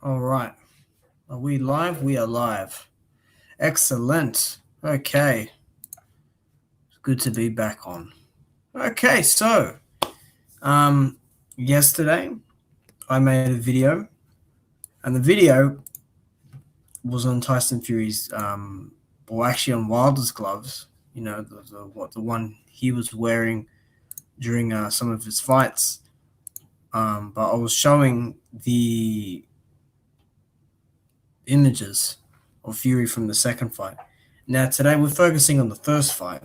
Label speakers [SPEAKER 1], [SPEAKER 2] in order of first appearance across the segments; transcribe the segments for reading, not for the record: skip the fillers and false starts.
[SPEAKER 1] All right. Are we live? We are live. Excellent. Okay. It's good to be back on. Okay, so um yesterday I made a video and the video was on Tyson Fury's or actually on Wilder's gloves, the one he was wearing during some of his fights. But I was showing the images of Fury from the second fight. Now today we're focusing on the first fight.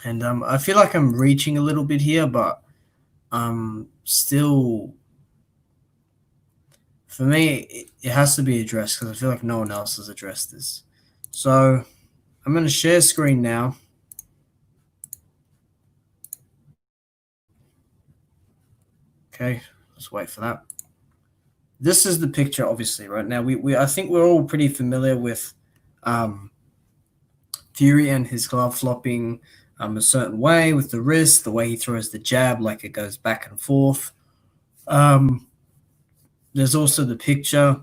[SPEAKER 1] And I feel like I'm reaching a little bit here, but still, for me, it has to be addressed because I feel like no one else has addressed this. So I'm going to share screen now. Okay, let's wait for that. This is the picture, obviously, right now. I think we're all pretty familiar with Fury and his glove flopping a certain way with the wrist, the way he throws the jab, like it goes back and forth. There's also the picture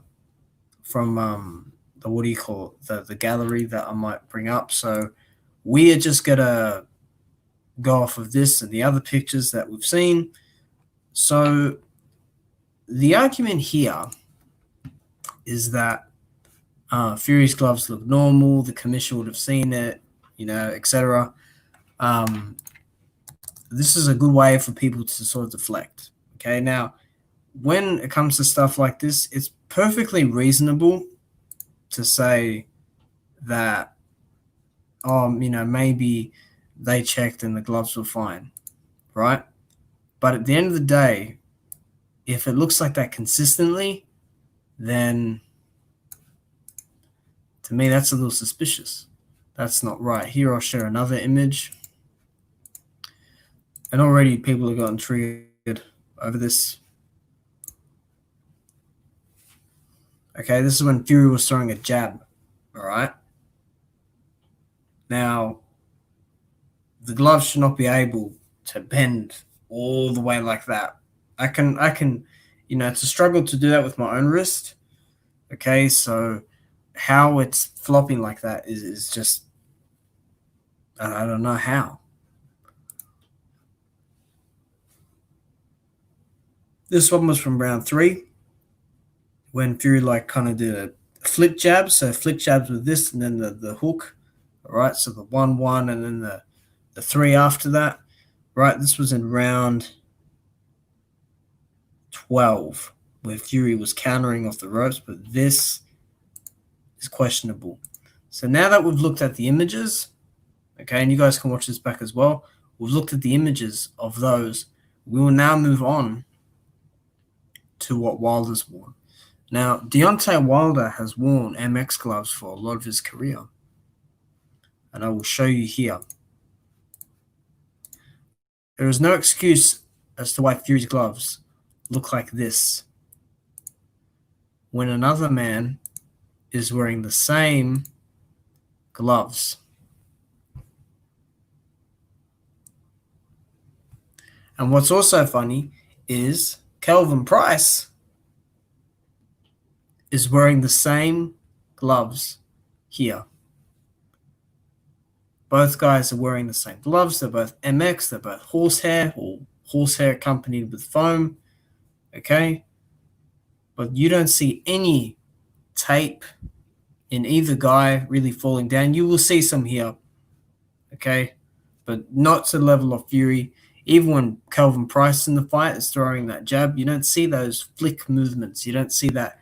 [SPEAKER 1] from the what do you call it? The gallery that I might bring up. So we are just gonna go off of this and the other pictures that we've seen. So the argument here is that Fury's gloves look normal. The commission would have seen it, etc. This is a good way for people to sort of deflect. Okay, now when it comes to stuff like this, it's perfectly reasonable to say that, maybe they checked and the gloves were fine, right? But at the end of the day, if it looks like that consistently, then to me, that's a little suspicious. That's not right. Here, I'll share another image. And already people have gotten triggered over this. Okay, this is when Fury was throwing a jab, all right? Now, the glove should not be able to bend all the way like that. I can, it's a struggle to do that with my own wrist. Okay, so how it's flopping like that is just, I don't know how. This one was from round 3 when Fury kind of did a flick jab. So flick jabs with this and then the hook. All right, so the 1-1 and then the 3 after that. Right, this was in round 12 where Fury was countering off the ropes, but this is questionable. So now that we've looked at the images, okay, and you guys can watch this back as well, we've looked at the images of those. We will now move on to what Wilder's worn. Now, Deontay Wilder has worn MX gloves for a lot of his career, and I will show you here. There is no excuse as to why Fury's gloves look like this when another man is wearing the same gloves. And what's also funny is Kelvin Price is wearing the same gloves here. Both guys are wearing the same gloves. They're both MX. They're both horsehair or horsehair accompanied with foam. Okay? But you don't see any tape in either guy really falling down. You will see some here. Okay? But not to the level of Fury. Even when Kelvin Price in the fight is throwing that jab, you don't see those flick movements. You don't see that,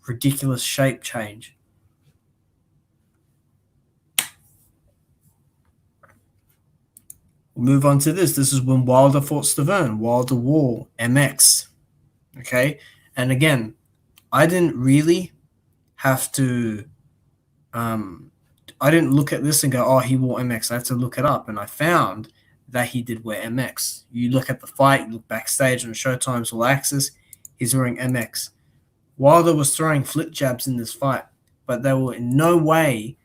[SPEAKER 1] ridiculous shape change. We'll move on to this. This is when Wilder fought Stavern. Wilder wore MX. Okay? And again, I didn't really have to I didn't look at this and go, oh, he wore MX. I had to look it up, and I found that he did wear MX. You look at the fight, you look backstage on Showtime's All Access, he's wearing MX. Wilder was throwing flip jabs in this fight, but they were in no way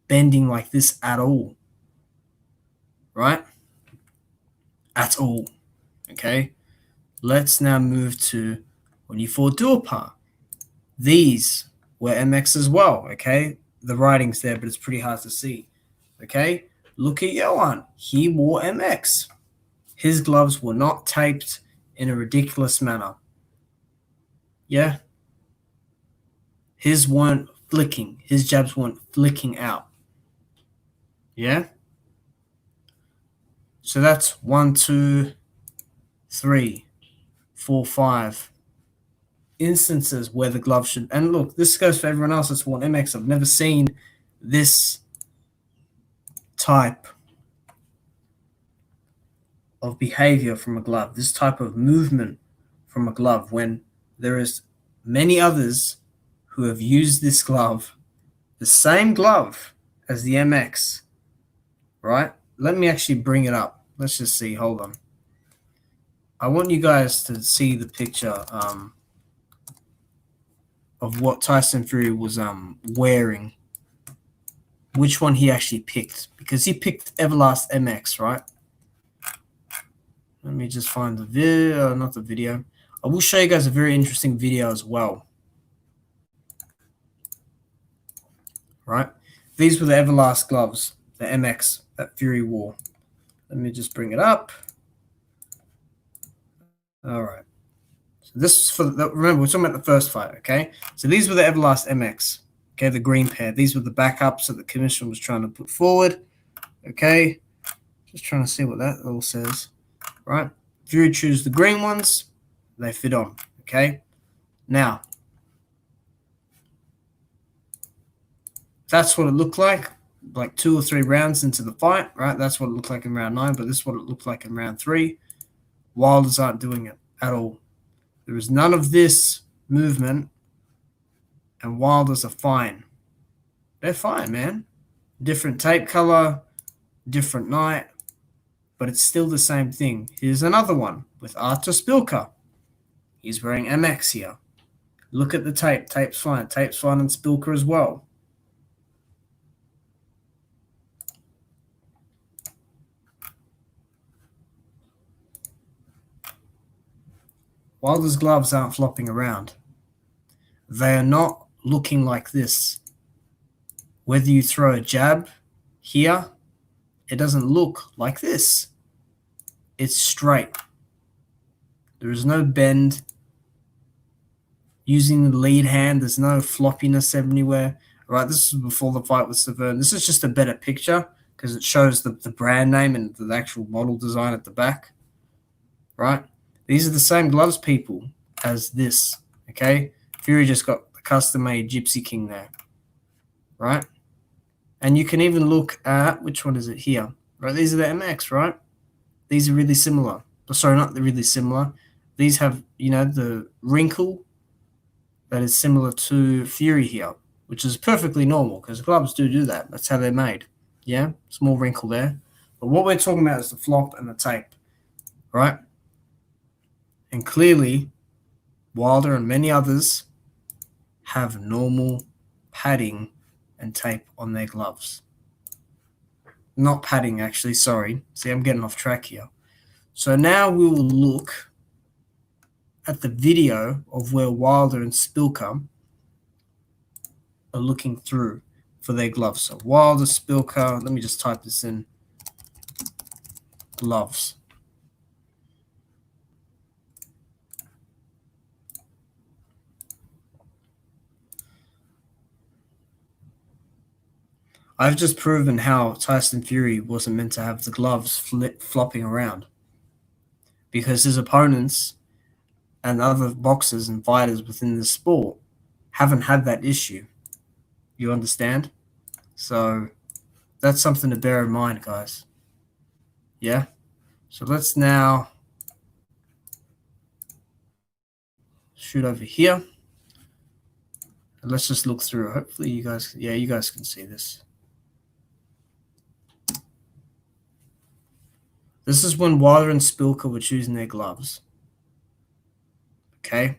[SPEAKER 1] bending like this at all. Right? At all. Okay? Let's now move to when he fought Duhaupas. These were MX as well, okay? The writing's there, but it's pretty hard to see, okay? Look at Johan. He wore MX. His gloves were not taped in a ridiculous manner. Yeah? His weren't flicking. His jabs weren't flicking out. Yeah? So that's 1, 2, 3, 4, 5 instances where the glove should. And look, this goes for everyone else that's worn MX. I've never seen this type of behavior from a glove, this type of movement from a glove, when there is many others who have used this glove, the same glove as the MX, right? Let me actually bring it up. Let's just see. Hold on. I want you guys to see the picture of what Tyson Fury was wearing, which one he actually picked, because he picked Everlast MX, right? Let me just find the video, not the video. I will show you guys a very interesting video as well. Right? These were the Everlast gloves, the MX that Fury wore. Let me just bring it up. All right. So this is for remember, we're talking about the first fight, okay? So these were the Everlast MX, okay, the green pair. These were the backups that the commission was trying to put forward, okay? Just trying to see what that all says, right? Fury choose the green ones, they fit on, okay? Now, that's what it looked like 2 or 3 rounds into the fight, right? That's what it looked like in round 9, but this is what it looked like in round 3. Wilders aren't doing it at all. There is none of this movement, and Wilders are fine. They're fine, man. Different tape color, different night, but it's still the same thing. Here's another one with Artur Spilka. He's wearing MX here. Look at the tape. Tape's fine. Tape's fine on Spilka as well. Wilder's gloves aren't flopping around. They are not looking like this. Whether you throw a jab here, it doesn't look like this. It's straight. There is no bend. Using the lead hand, there's no floppiness anywhere. All right, this is before the fight with Severn. This is just a better picture because it shows the brand name and the actual model design at the back. Right? These are the same gloves, people, as this. Okay? Fury just got the custom-made Gypsy King there. Right? And you can even look at, which one is it here? Right? These are the MX, right? These are really similar. Sorry, not really similar. These have, the wrinkle that is similar to Fury here, which is perfectly normal because gloves do that. That's how they're made. Yeah? Small wrinkle there. But what we're talking about is the flop and the tape. Right? And clearly, Wilder and many others have normal padding and tape on their gloves. Not padding, actually, sorry. See, I'm getting off track here. So now we will look at the video of where Wilder and Spilka are looking through for their gloves. So Wilder, Spilka, let me just type this in, gloves. I've just proven how Tyson Fury wasn't meant to have the gloves flopping around because his opponents and other boxers and fighters within the sport haven't had that issue. You understand? So that's something to bear in mind, guys. Yeah? So let's now shoot over here. And let's just look through. Hopefully you guys can see this. This is when Wilder and Spilka were choosing their gloves. Okay?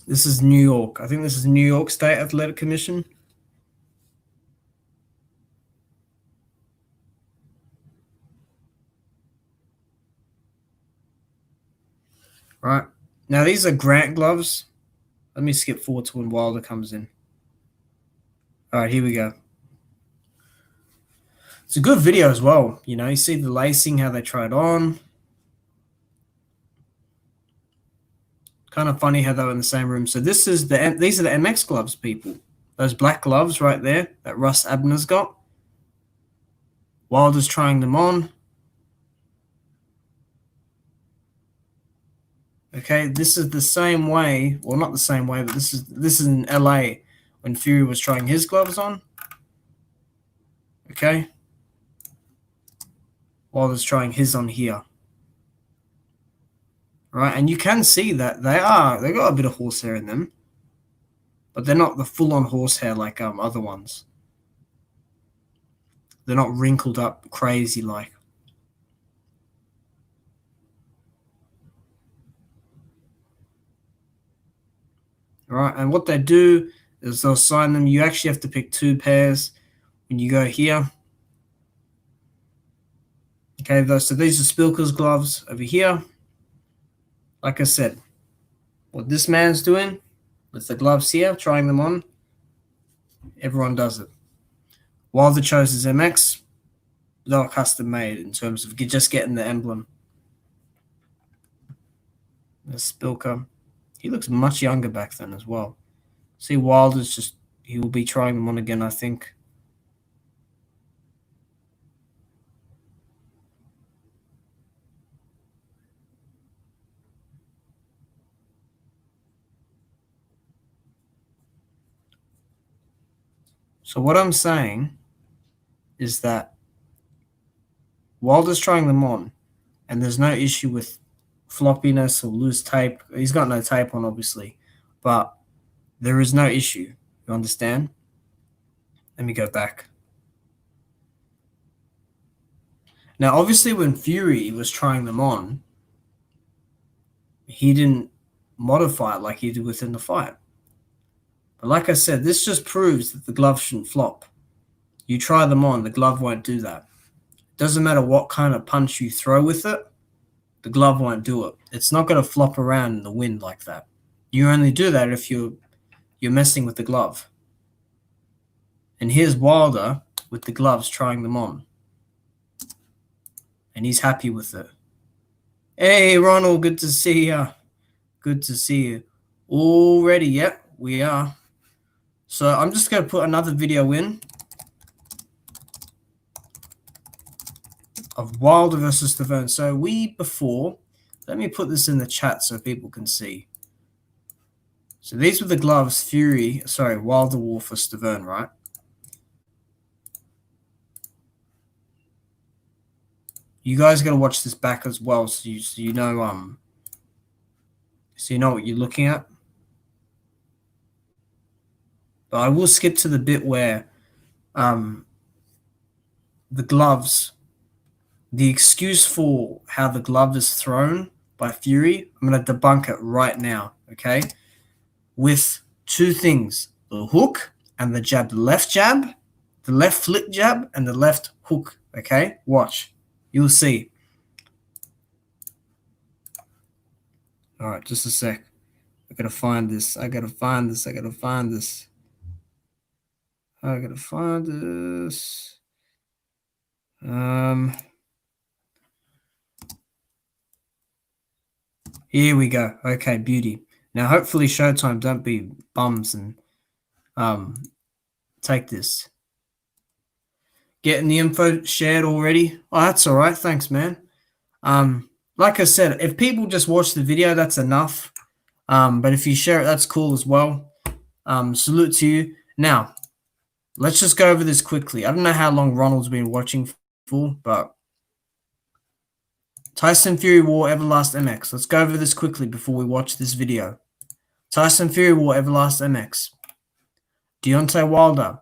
[SPEAKER 1] This is New York. I think this is New York State Athletic Commission. Right? Now, these are Grant gloves. Let me skip forward to when Wilder comes in. All right, here we go. It's a good video as well. You know, you see the lacing, how they try it on. Kind of funny how they were in the same room. So these are the MX gloves, people. Those black gloves right there that Russ Abner's got. Wilder's trying them on. Okay, this is the same way. Well, not the same way, but this is in LA when Fury was trying his gloves on. Okay. Wilder's trying his on here. Right, and you can see that they got a bit of horsehair in them, but they're not the full-on horsehair like other ones. They're not wrinkled up crazy like. All right, and what they do is they'll sign them. You actually have to pick 2 pairs when you go here. Okay, so these are Spilker's gloves over here. Like I said, what this man's doing with the gloves here, trying them on, everyone does it. Wilder chose his MX, they were custom made in terms of just getting the emblem. There's Spilker. He looks much younger back then as well. See, Wilder's he will be trying them on again, I think. So what I'm saying is that Wilder's trying them on, and there's no issue with floppiness or loose tape. He's got no tape on, obviously, but there is no issue. You understand? Let me go back. Now, obviously, when Fury was trying them on, he didn't modify it like he did within the fight. But like I said, this just proves that the glove shouldn't flop. You try them on, the glove won't do that. Doesn't matter what kind of punch you throw with it, the glove won't do it. It's not going to flop around in the wind like that. You only do that if you're messing with the glove. And here's Wilder with the gloves trying them on. And he's happy with it. Hey, Ronald, good to see you. Good to see you. Already, yep, we are. So I'm just going to put another video in of Wilder versus Stiverne. So let me put this in the chat so people can see. So these were the gloves Wilder wore for Stiverne, right? You guys got to watch this back as well, so you know what you're looking at. But I will skip to the bit where the gloves, the excuse for how the glove is thrown by Fury, I'm going to debunk it right now, okay? With 2 things, the hook and the jab, the left jab, the left flip jab, and the left hook, okay? Watch. You'll see. All right, just a sec. I gotta find this. Here we go. Okay, beauty. Now, hopefully, Showtime don't be bums and take this. Getting the info shared already. Oh, that's all right. Thanks, man. Like I said, if people just watch the video, that's enough. But if you share it, that's cool as well. Salute to you. Now, let's just go over this quickly. I don't know how long Ronald's been watching for, but Tyson Fury wore Everlast MX. Let's go over this quickly before we watch this video. Tyson Fury wore Everlast MX. Deontay Wilder,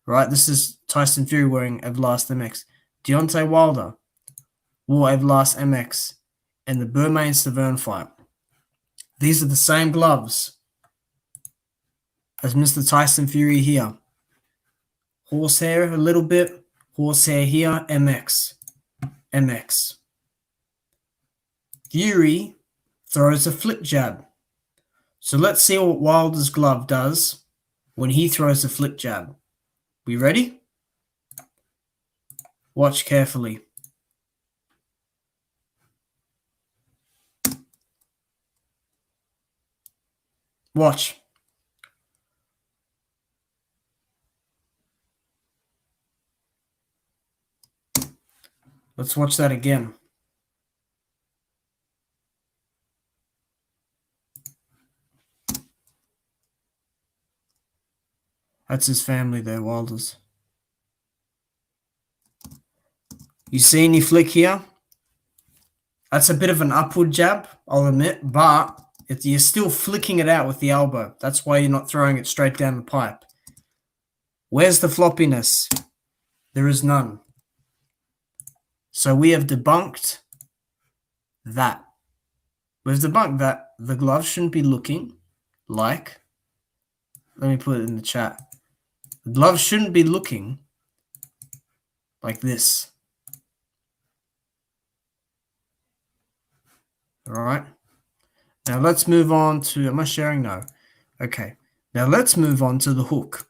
[SPEAKER 1] right? This is Tyson Fury wearing Everlast MX. Deontay Wilder wore Everlast MX in the Bermane-Stiverne fight. These are the same gloves as Mr. Tyson Fury here. Horsehair a little bit. Horsehair here. MX. MX. Fury throws a flip jab. So let's see what Wilder's glove does when he throws a flick jab. We ready? Watch carefully. Watch. Let's watch that again. That's his family there, Wilder's. You see any flick here? That's a bit of an upward jab, I'll admit, but you're still flicking it out with the elbow. That's why you're not throwing it straight down the pipe. Where's the floppiness? There is none. So we have debunked that. We've debunked that the glove shouldn't be looking like, let me put it in the chat. The glove shouldn't be looking like this. All right. Now let's move on to, am I sharing? No. Okay. Now let's move on to the hook.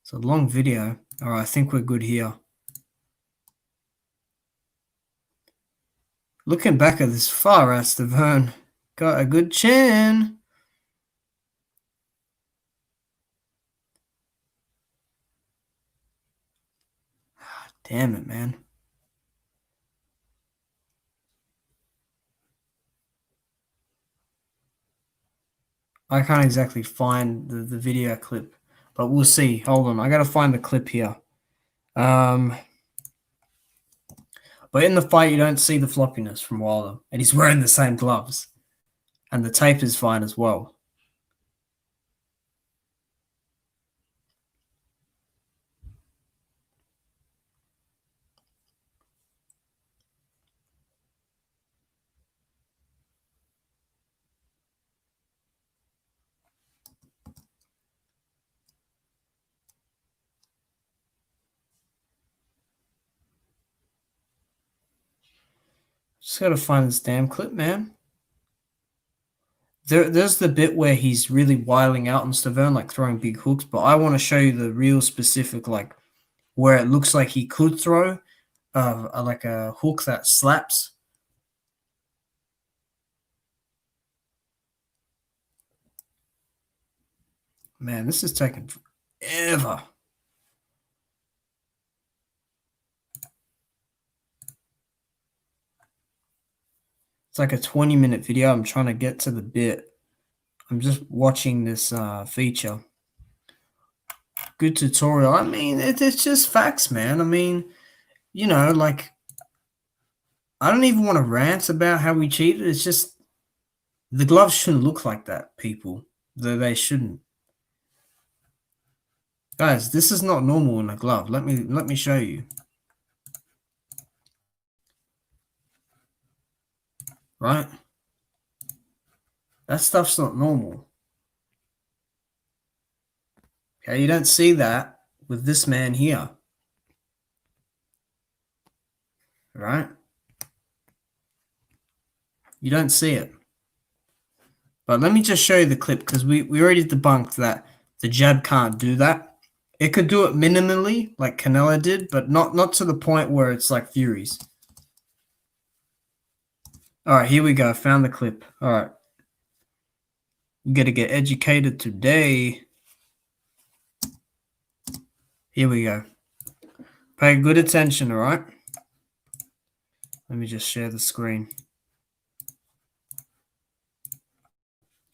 [SPEAKER 1] It's a long video. All right, I think we're good here. Looking back at this far out, Stavern got a good chin. Damn it, man. I can't exactly find the video clip, but we'll see. Hold on, I gotta find the clip here. But in the fight, you don't see the floppiness from Wilder, and he's wearing the same gloves, and the tape is fine as well. Just gotta find this damn clip, man. There's the bit where he's really wiling out on Stavern, like throwing big hooks, but I want to show you the real specific, like where it looks like he could throw like a hook that slaps. Man, this is taking forever. It's like a 20-minute video. I'm trying to get to the bit. I'm just watching this feature. Good tutorial. I mean, it's just facts, man. I mean, you know, like, I don't even want to rant about how we cheated. It's just the gloves shouldn't look like that, people. They shouldn't. Guys, this is not normal in a glove. Let me show you. Right? That stuff's not normal. Okay, you don't see that with this man here. Right? You don't see it. But let me just show you the clip, because we already debunked that the jab can't do that. It could do it minimally, like Canelo did, but not to the point where it's like Fury's. All right, here we go. Found the clip. All right. You got to get educated today. Here we go. Pay good attention, all right? Let me just share the screen.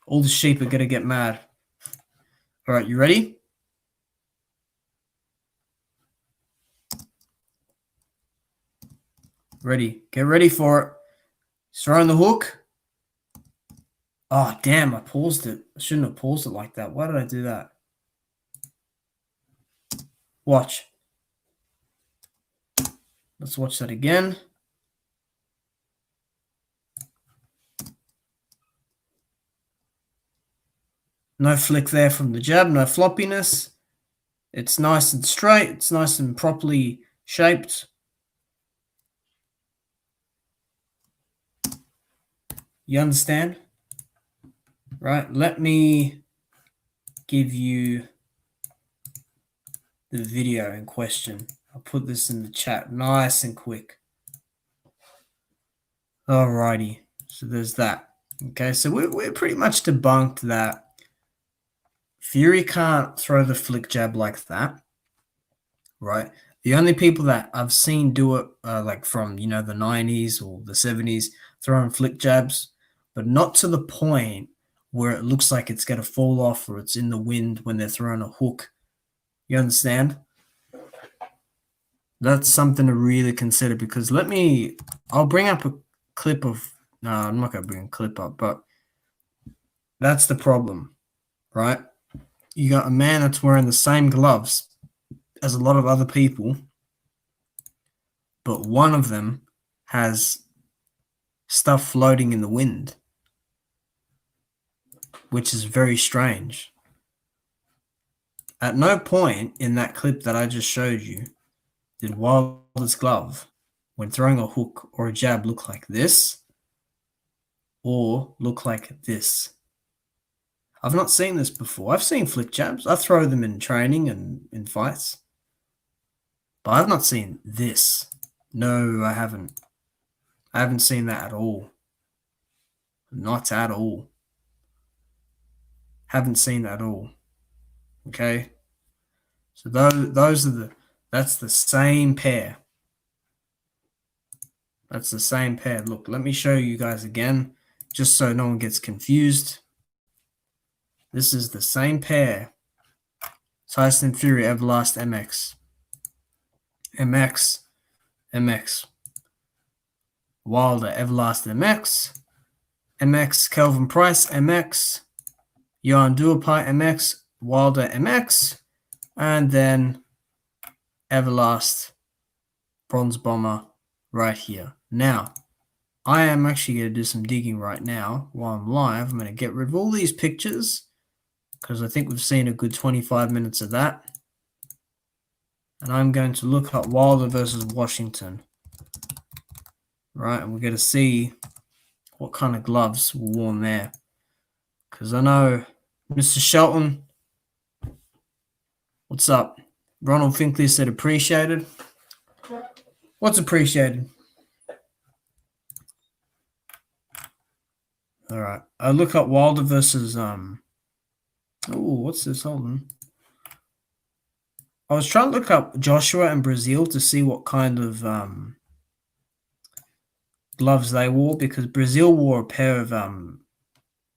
[SPEAKER 1] All the sheep are going to get mad. All right, you ready? Ready. Get ready for it. He's throwing the hook. Oh, damn, I paused it. I shouldn't have paused it like that. Why did I do that? Watch. Let's watch that again. No flick there from the jab, no floppiness. It's nice and straight. It's nice and properly shaped. You understand? Right? Let me give you the video in question. I'll put this in the chat nice and quick. Alrighty. So there's that. Okay, so we're pretty much debunked that Fury can't throw the flick jab like that, right? The only people that I've seen do it, like from, the 90s or the 70s, throwing flick jabs, but not to the point where it looks like it's going to fall off or it's in the wind when they're throwing a hook. You understand? That's something to really consider, because I'll bring up a clip of, no, I'm not going to bring a clip up, but that's the problem, right? You got a man that's wearing the same gloves as a lot of other people, but one of them has stuff floating in the wind, which is very strange. At no point in that clip that I just showed you did Wilder's glove, when throwing a hook or a jab, look like this or look like this. I've not seen this before. I've seen flick jabs. I throw them in training and in fights. But I've not seen this. No, I haven't. I haven't seen that at all. Not at all. Haven't seen that at all. Okay? So that's the same pair. That's the same pair. Look, let me show you guys again, just so no one gets confused. This is the same pair. Tyson Fury, Everlast, MX. MX. MX. Wilder, Everlast, MX. MX, Kelvin Price, MX. Johan Duhaupas, MX. Wilder, MX. And then Everlast, Bronze Bomber, right here. Now, I am actually going to do some digging right now while I'm live. I'm going to get rid of all these pictures, because I think we've seen a good 25 minutes of that. And I'm going to look up Wilder versus Washington. Right, and we're going to see what kind of gloves were worn there. Because I know Mr. Shelton, what's up? Ronald Finkley said appreciated. What's appreciated? All right, I look up Wilder versus oh, what's this? Hold on. I was trying to look up Joshua and Brazil to see what kind of gloves they wore, because Brazil wore a pair of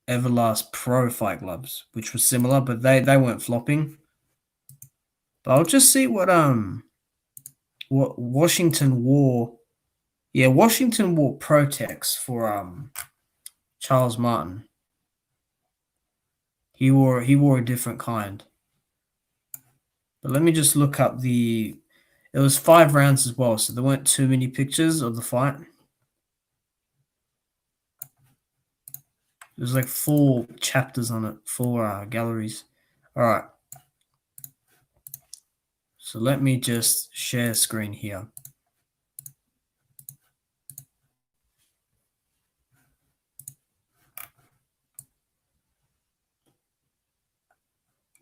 [SPEAKER 1] Everlast Pro fight gloves, which was similar, but they weren't flopping. But I'll just see what Washington wore. Yeah, Washington wore Protex for Charles Martin. He wore a different kind. But let me just look up it was 5 rounds as well, so there weren't too many pictures of the fight. There's like 4 chapters on it, 4 galleries. All right. So let me just share screen here.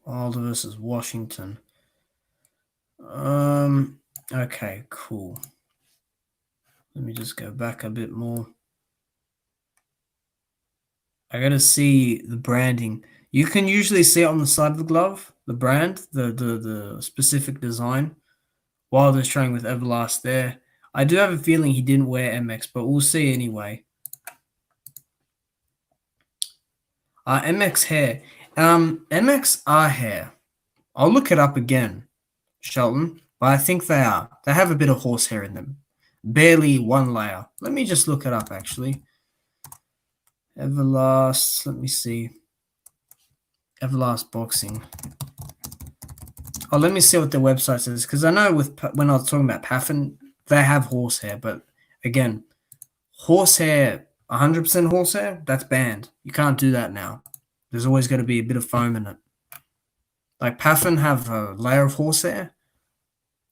[SPEAKER 1] Wilder versus Washington. Okay, cool. Let me just go back a bit more. I gotta see the branding. You can usually see it on the side of the glove, the brand, the specific design. Wilder's training with Everlast there. I do have a feeling he didn't wear MX, but we'll see anyway. MX hair. MX hair. I'll look it up again, Shelton, but I think they are. They have a bit of horsehair in them. Barely 1 layer. Let me just look it up, actually. Everlast, let me see. Everlast boxing. Oh, let me see what their website says, because I know when I was talking about Paffin, they have horsehair, but again, horsehair, 100% horsehair, that's banned. You can't do that now. There's always going to be a bit of foam in it. Like Pathan have a layer of horsehair,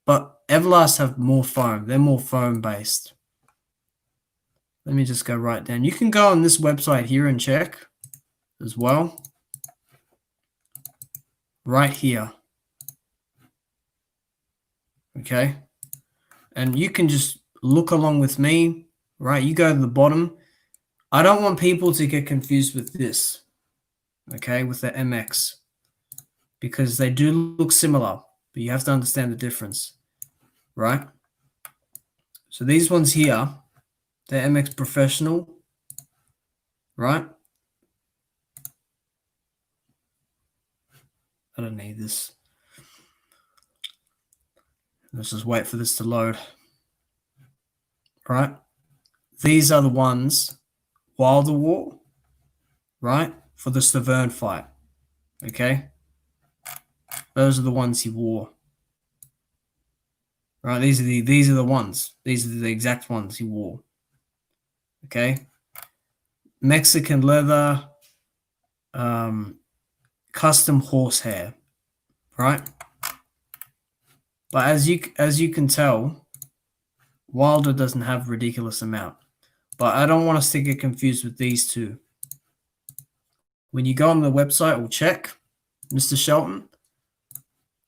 [SPEAKER 1] but Everlast have more foam. They're more foam based. Let me just go right down. You can go on this website here and check as well. Right here. Okay. And you can just look along with me, right? You go to the bottom. I don't want people to get confused with this, okay, with the MX, because they do look similar, but you have to understand the difference, right? So these ones here, the MX Professional, right? I don't need this. Let's just wait for this to load, right? These are the ones, Wilder War, right, for the Stavern fight, okay? Those are the ones he wore. Right, these are the ones. These are the exact ones he wore. Okay. Mexican leather, custom horsehair, right? But as you can tell, Wilder doesn't have ridiculous amount. But I don't want us to get confused with these two. When you go on the website or check, Mr. Shelton,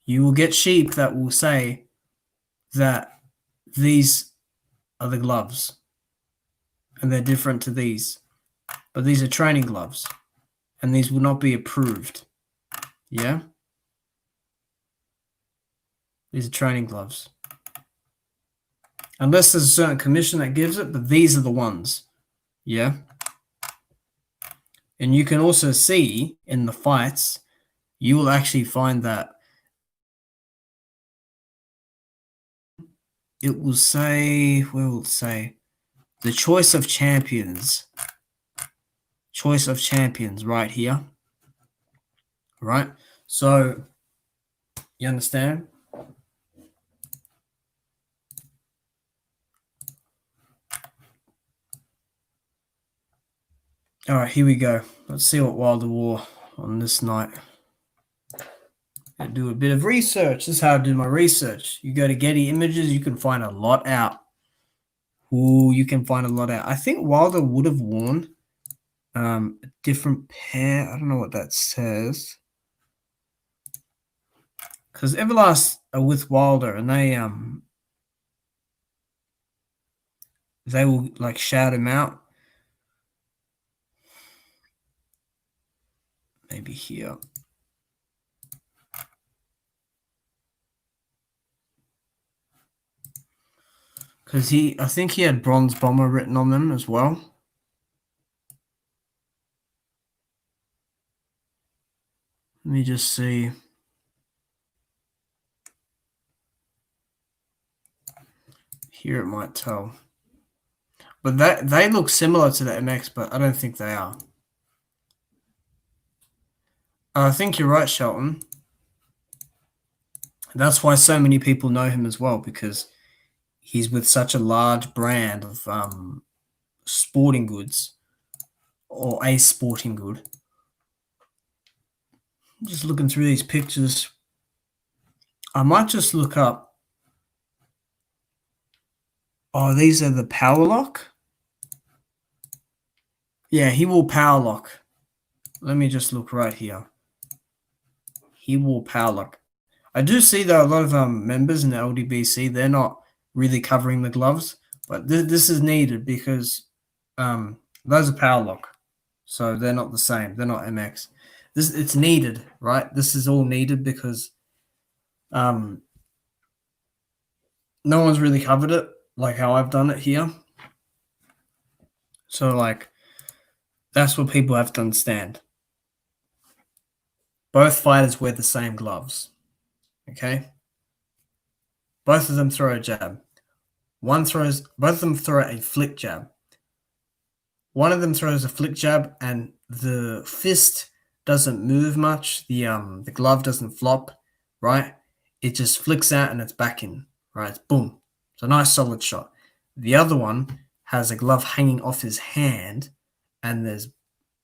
[SPEAKER 1] you will get sheep that will say that these are the gloves and they're different to these. But these are training gloves and these will not be approved. Yeah? These are training gloves. Unless there's a certain commission that gives it, but these are the ones. Yeah? And you can also see in the fights, you will actually find that it will say, where will it say? The choice of champions. Choice of champions right here. Right? So, you understand? All right, here we go. Let's see what Wilder wore on this night. I do a bit of research. This is how I do my research. You go to Getty Images, you can find a lot out. Ooh, you can find a lot out. I think Wilder would have worn a different pair. I don't know what that says. Because Everlast are with Wilder and they will like shout him out. Maybe here. Because I think he had Bronze Bomber written on them as well. Let me just see. Here it might tell. But they look similar to the MX, but I don't think they are. I think you're right, Shelton. That's why so many people know him as well, because he's with such a large brand of sporting goods, or a sporting good. I'm just looking through these pictures. I might just look up. Oh, these are the power lock? Yeah, he wore power lock. Let me just look right here. He wore power lock. I do see though a lot of members in the LDBC, they're not really covering the gloves, but this is needed because those are power lock, so they're not the same. They're not MX. It's needed, right? This is all needed because no one's really covered it like how I've done it here. So like that's what people have to understand. Both fighters wear the same gloves. Okay? Both of them throw a jab. Both of them throw a flick jab. One of them throws a flick jab and the fist doesn't move much. The glove doesn't flop, right? It just flicks out and it's back in, right? It's boom. It's a nice solid shot. The other one has a glove hanging off his hand and there's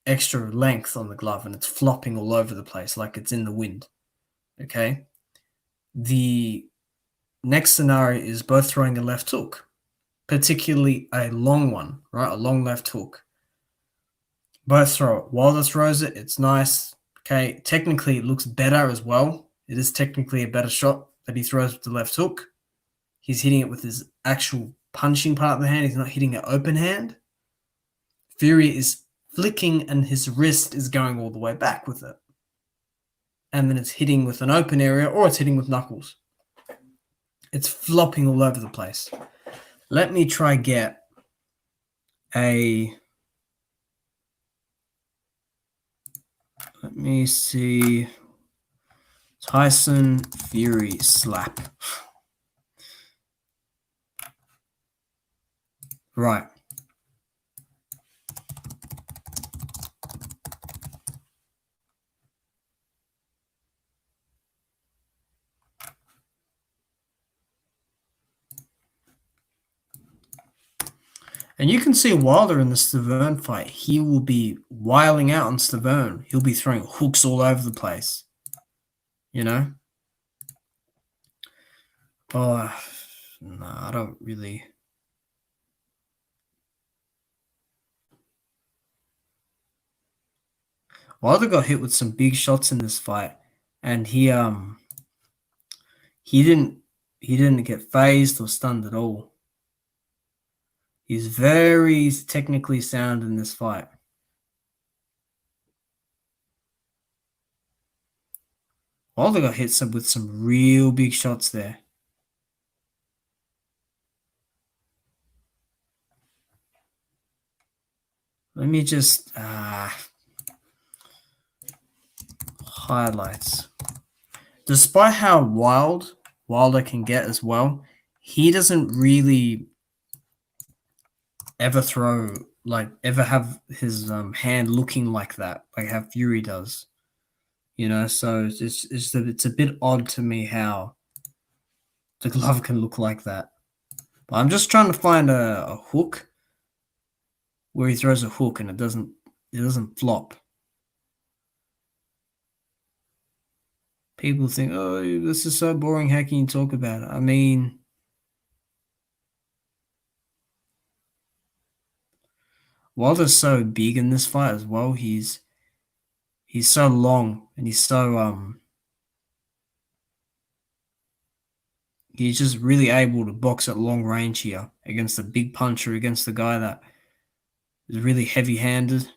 [SPEAKER 1] extra length on the glove and it's flopping all over the place like it's in the wind. okay, the next scenario is both throwing a left hook, particularly a long one, right? A long left hook. Both throw it. Wilder throws it. It's nice. Okay, technically it looks better as well. It is technically a better shot that he throws with the left hook. He's hitting it with his actual punching part of the hand. He's not hitting it open hand. Fury is flicking and his wrist is going all the way back with it. And then it's hitting with an open area or it's hitting with knuckles. It's flopping all over the place. Let me try get a... Let me see. Tyson Fury slap. Right. And you can see Wilder in the Stavern fight. He will be wiling out on Stavern. He'll be throwing hooks all over the place. You know? Oh, no, I don't really... Wilder got hit with some big shots in this fight. And he didn't get phased or stunned at all. He's very technically sound in this fight. Wilder got hit with some real big shots there. Let me just highlights. Despite how Wilder can get as well, he doesn't really ever have his hand looking like that, like how Fury does. You know, so it's a bit odd to me how the glove can look like that. But I'm just trying to find a hook where he throws a hook and it doesn't flop. People think, oh, this is so boring. How can you talk about it? I mean, Wilder's so big in this fight as well. He's so long and he's just really able to box at long range here against a big puncher, against the guy that is really heavy-handed.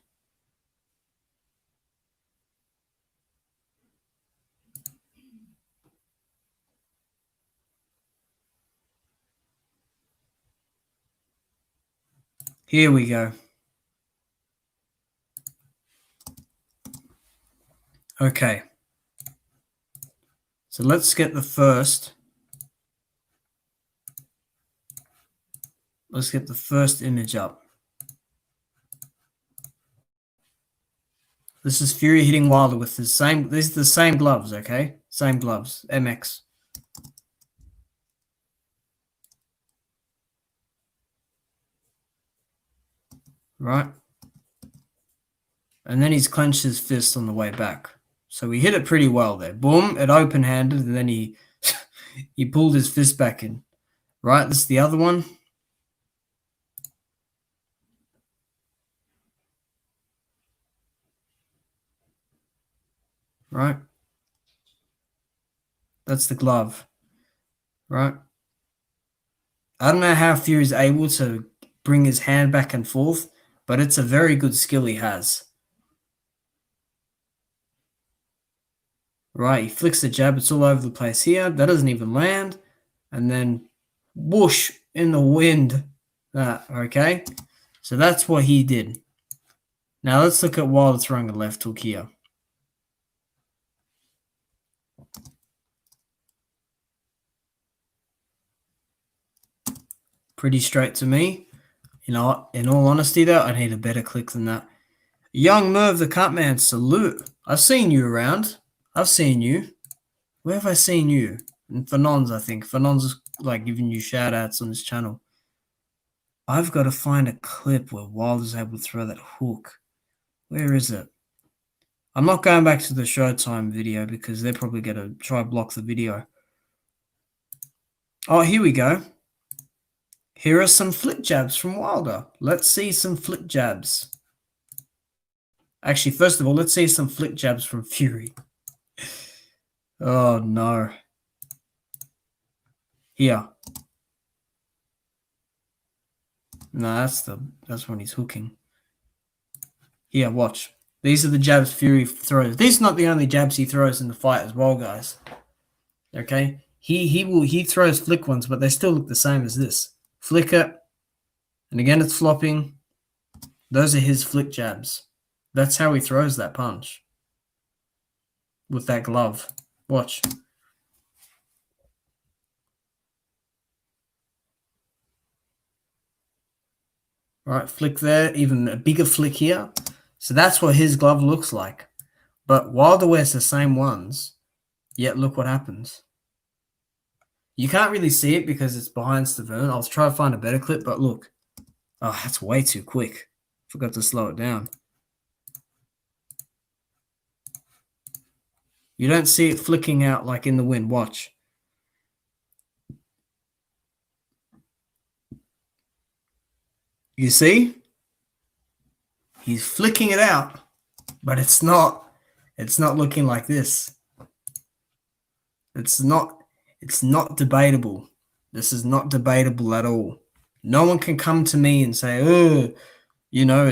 [SPEAKER 1] Here we go. Okay. So let's get the first. Let's get the first image up. This is Fury hitting Wilder with the same. These are the same gloves, okay? Same gloves. MX. Right? And then he's clenched his fist on the way back. So he hit it pretty well there. Boom, it open-handed, and then he he pulled his fist back in. Right, this is the other one. Right? That's the glove. Right? I don't know how Fury's able to bring his hand back and forth, but it's a very good skill he has. Right, he flicks the jab. It's all over the place here. That doesn't even land. And then whoosh in the wind. Okay? So that's what he did. Now let's look at Wilder throwing a left hook here. Pretty straight to me. You know, in all honesty, though, I need a better click than that. Young Merv the Cutman, salute. I've seen you around. I've seen you. Where have I seen you? And Fanon's, I think. Fanon's like giving you shout outs on his channel. I've got to find a clip where Wilder's able to throw that hook. Where is it? I'm not going back to the Showtime video because they're probably going to try and block the video. Oh, here we go. Here are some flick jabs from Wilder. Let's see some flick jabs. Actually, first of all, let's see some flick jabs from Fury. Oh, no. Here. No, that's when he's hooking. Here, watch. These are the jabs Fury throws. These are not the only jabs he throws in the fight as well, guys. Okay? He throws flick ones, but they still look the same as this. Flick it. And again, it's flopping. Those are his flick jabs. That's how he throws that punch. With that glove. Watch. Right, flick there. Even a bigger flick here. So that's what his glove looks like. But Wilder wears the same ones. Yet look what happens. You can't really see it because it's behind Stavern. I'll try to find a better clip, but look. Oh, that's way too quick. Forgot to slow it down. You don't see it flicking out like in the wind. Watch. You see? He's flicking it out, but it's not looking like this. It's not debatable. This is not debatable at all. No one can come to me and say, oh, you know,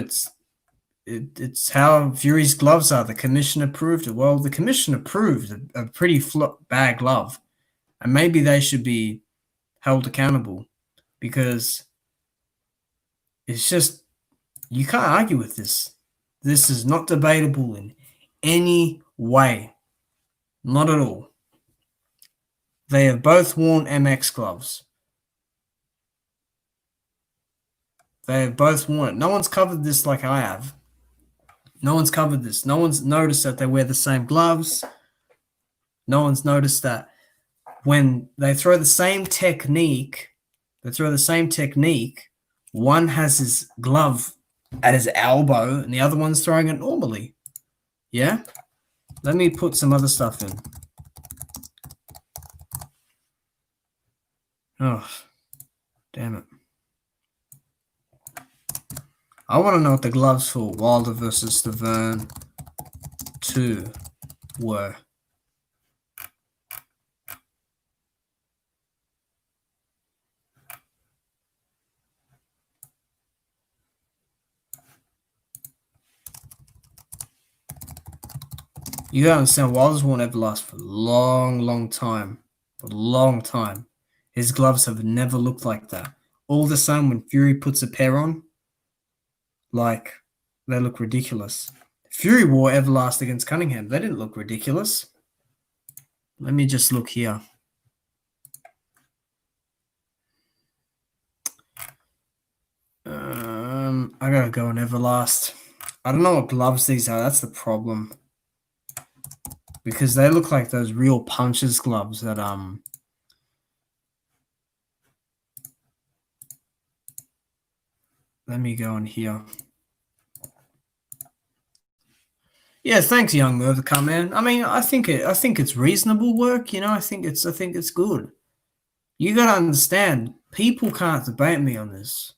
[SPEAKER 1] it's how Fury's gloves are. The commission approved it. Well, the commission approved a pretty bad glove. And maybe they should be held accountable because it's just, you can't argue with this. This is not debatable in any way. Not at all. They have both worn MX gloves. They have both worn it. No one's covered this like I have. No one's covered this. No one's noticed that they wear the same gloves. No one's noticed that when they throw the same technique, one has his glove at his elbow and the other one's throwing it normally. Yeah? Let me put some other stuff in. Oh, damn it. I want to know what the gloves for Wilder versus Stavern 2 were. You gotta understand, Wilder's worn Everlast for a long, long time. For a long time. His gloves have never looked like that. All of a sudden, when Fury puts a pair on, like, they look ridiculous. Fury wore Everlast against Cunningham. They didn't look ridiculous. Let me just look here. I gotta go on Everlast. I don't know what gloves these are. That's the problem. Because they look like those real puncher's gloves that let me go in here. Yeah, thanks, young Merv, to come in. I mean, I think it's reasonable work. You know, I think it's good. You gotta understand, people can't debate me on this.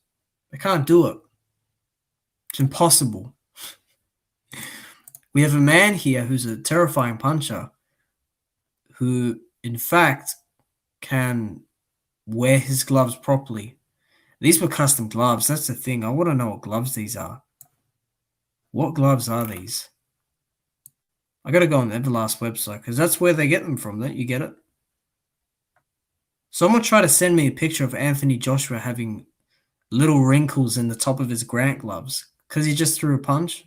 [SPEAKER 1] They can't do it. It's impossible. We have a man here who's a terrifying puncher, who, in fact, can wear his gloves properly. These were custom gloves. That's the thing. I want to know what gloves these are. What gloves are these? I got to go on the Everlast website because that's where they get them from. Don't you get it? Someone tried to send me a picture of Anthony Joshua having little wrinkles in the top of his Grant gloves because he just threw a punch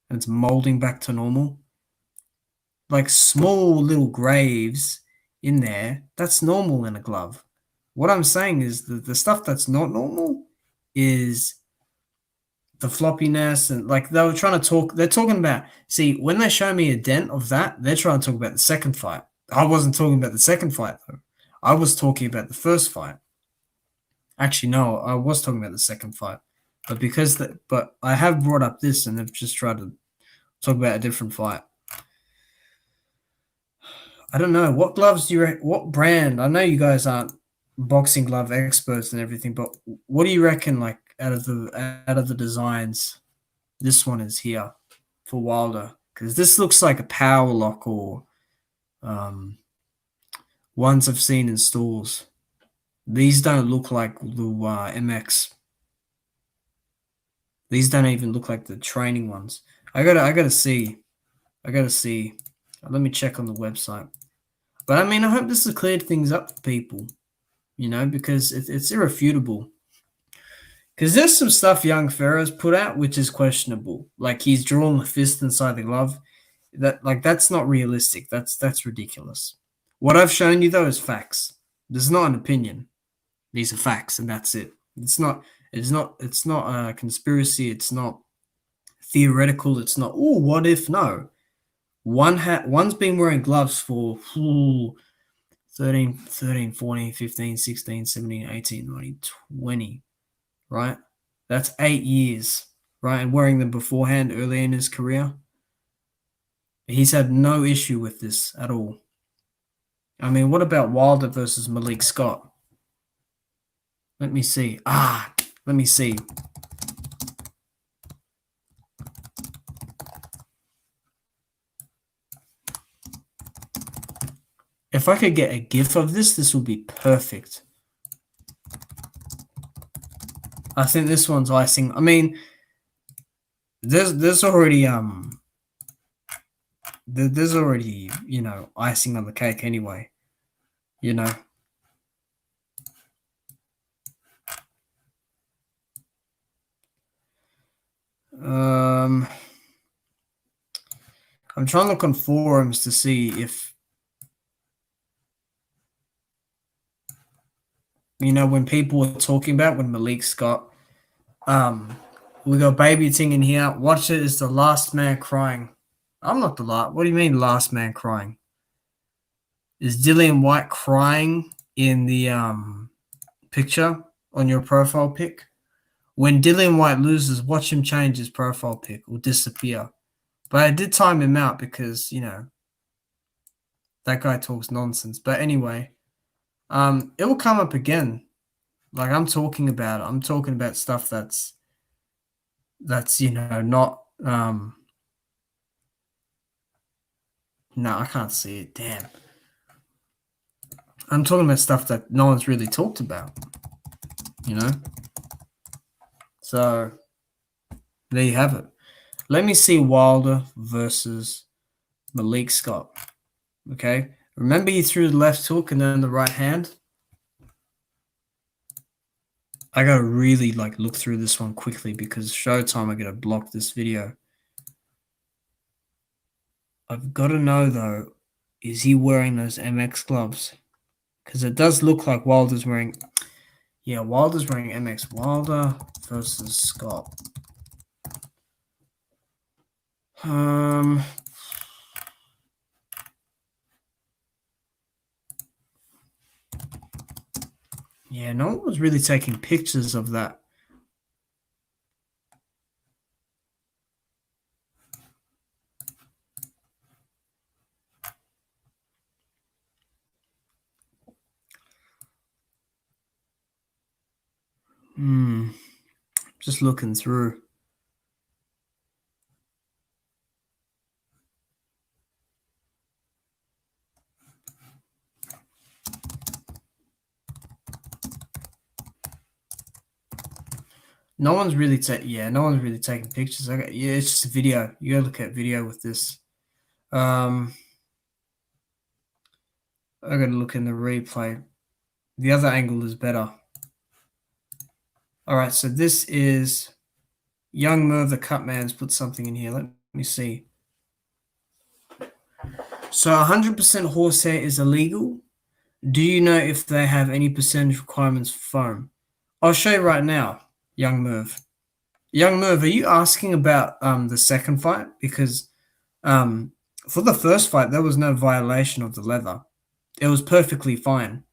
[SPEAKER 1] and it's molding back to normal. Like small little graves in there. That's normal in a glove. What I'm saying is the stuff that's not normal is the floppiness, and like they were trying to talk. They're talking about, see, when they show me a dent of that, they're trying to talk about the second fight. I wasn't talking about the second fight though. I was talking about the first fight. Actually, no, I was talking about the second fight, but I have brought up this, and they've just tried to talk about a different fight. I don't know. What gloves do you what brand? I know you guys aren't boxing glove experts and everything, but what do you reckon, like, out of the designs, this one is here for Wilder? Because this looks like a power lock or um, ones I've seen in stores. These don't look like the MX. These don't even look like the training ones. I gotta see. I gotta see. Let me check on the website. But I mean, I hope this has cleared things up for people, because it's irrefutable. Because there's some stuff young Ferro's put out which is questionable. Like he's drawing a fist inside the glove. That's not realistic. That's ridiculous. What I've shown you though is facts. This is not an opinion. These are facts, and that's it. It's not a conspiracy. It's not theoretical. It's not, oh, what if? No. One's been wearing gloves for 13, 14, 15, 16, 17, 18, 19, 20, right? That's 8 years, right? And wearing them beforehand early in his career. He's had no issue with this at all. I mean, what about Wilder versus Malik Scott? Let me see. Let me see. If I could get a GIF of this would be perfect. I think this one's icing. I mean, there's already there's already icing on the cake anyway. I'm trying to look on forums to see if when people were talking about when Malik Scott, we got Baby Ting in here. Watch it is the last man crying. I'm not the last. What do you mean last man crying? Is Dillian White crying in the picture on your profile pic? When Dillian White loses, watch him change his profile pic or disappear. But I did time him out because, that guy talks nonsense. But anyway, it will come up again. Like I'm talking about it. I'm talking about stuff that's not no, I can't see it. Damn. I'm talking about stuff that no one's really talked about. So there you have it. Let me see Wilder versus Malik Scott. Okay. Remember he threw the left hook and then the right hand? I gotta really look through this one quickly because Showtime, I gotta block this video. I've got to know though, is he wearing those MX gloves? Because it does look like Wilder's wearing. Yeah, Wilder's wearing MX. Wilder versus Scott. Yeah, no one was really taking pictures of that. Just looking through. No one's really taking pictures. It's just a video. You gotta look at video with this. I gotta look in the replay. The other angle is better. All right, so this is Young Merv the Cutman's put something in here. Let me see. So 100% horsehair is illegal. Do you know if they have any percentage requirements for foam? I'll show you right now, Young Merv. Young Merv, are you asking about the second fight? Because for the first fight, there was no violation of the leather. It was perfectly fine.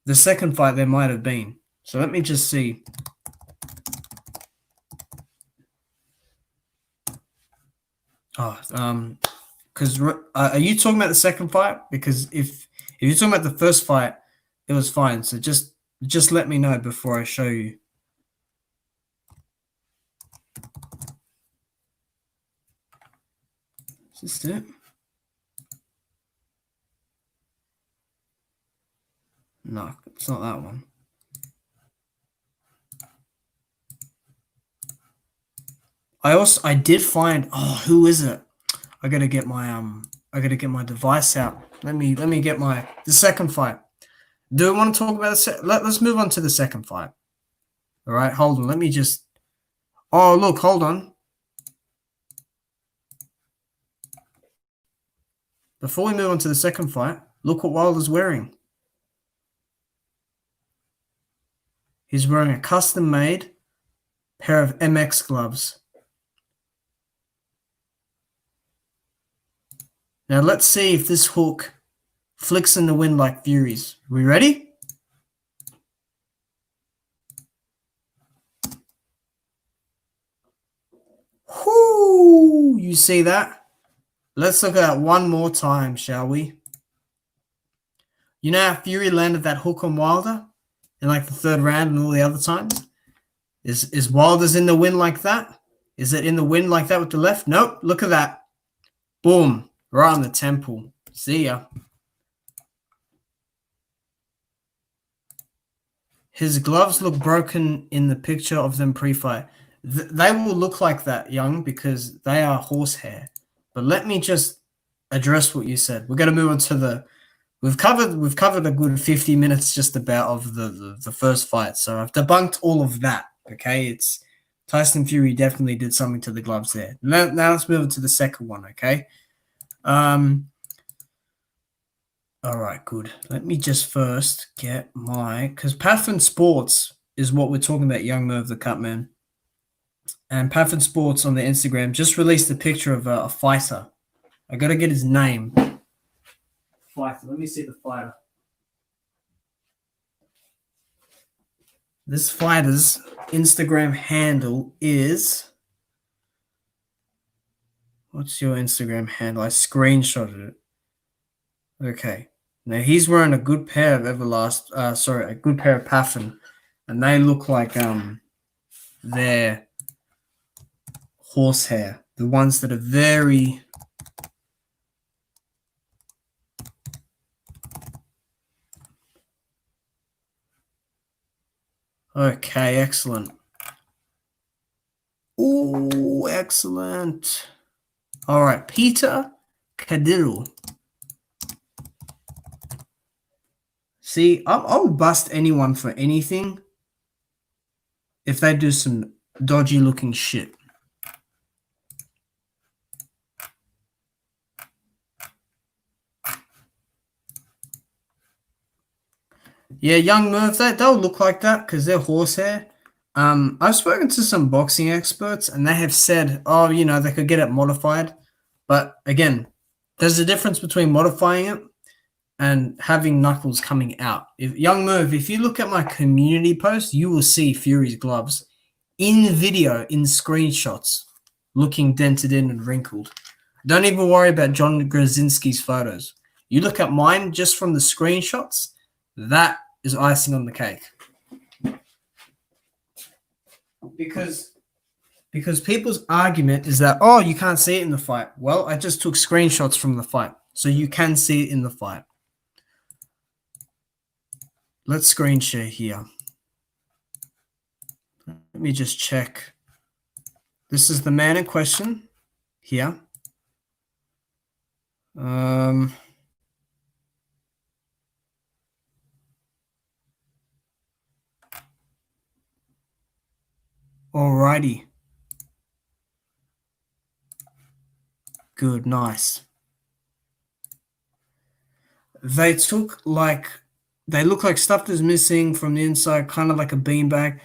[SPEAKER 1] The second fight, there might have been. So let me just see. because are you talking about the second fight? Because if you're talking about the first fight, it was fine. So just let me know before I show you. Is this it? No, it's not that one. I did find, oh, who is it? I gotta get my device out. Let me get the second fight. Do we want to talk about let's move on to the second fight. All right, hold on. Let me just. Oh, look, hold on. Before we move on to the second fight, look what Wilder's wearing. He's wearing a custom-made pair of MX gloves. Now let's see if this hook flicks in the wind like Fury's. We ready? Whoo! You see that? Let's look at that one more time, shall we? You know how Fury landed that hook on Wilder in like the third round and all the other times? Is Wilder's in the wind like that? Is it in the wind like that with the left? Nope. Look at that. Boom. Right on the temple. See ya. His gloves look broken in the picture of them pre-fight. They will look like that, Young, because they are horsehair. But let me just address what you said. We're going to move on to the. We've covered a good 50 minutes just about of the first fight. So I've debunked all of that. Okay, it's Tyson Fury definitely did something to the gloves there. Now let's move on to the second one. Okay. All right, good. Let me just first get because Pathin Sports is what we're talking about, Young Merv the Cutman. And Pathin Sports on the Instagram just released a picture of a fighter. I got to get his name. Fighter. Let me see the fighter. This fighter's Instagram handle is... What's your Instagram handle? I screenshotted it. Okay. Now he's wearing a good pair of Everlast. A good pair of Pathin, and they look like they're horsehair. The ones that are very. Okay, excellent. Oh, excellent. All right, Peter Kadiru. See, I'll bust anyone for anything if they do some dodgy looking shit. Yeah, Young Merv, they'll look like that because they're horsehair. I've spoken to some boxing experts and they have said, oh, they could get it modified. But again, there's a difference between modifying it and having knuckles coming out. Young Merv, if you look at my community post, you will see Fury's gloves in video, in screenshots, looking dented in and wrinkled. Don't even worry about John Grzinski's photos. You look at mine just from the screenshots, that is icing on the cake. Because people's argument is that, oh, you can't see it in the fight. Well, I just took screenshots from the fight, so you can see it in the fight. Let's screen share here. Let me just check. This is the man in question here. Alrighty. Good, nice. They look like stuff is missing from the inside, kind of like a beanbag.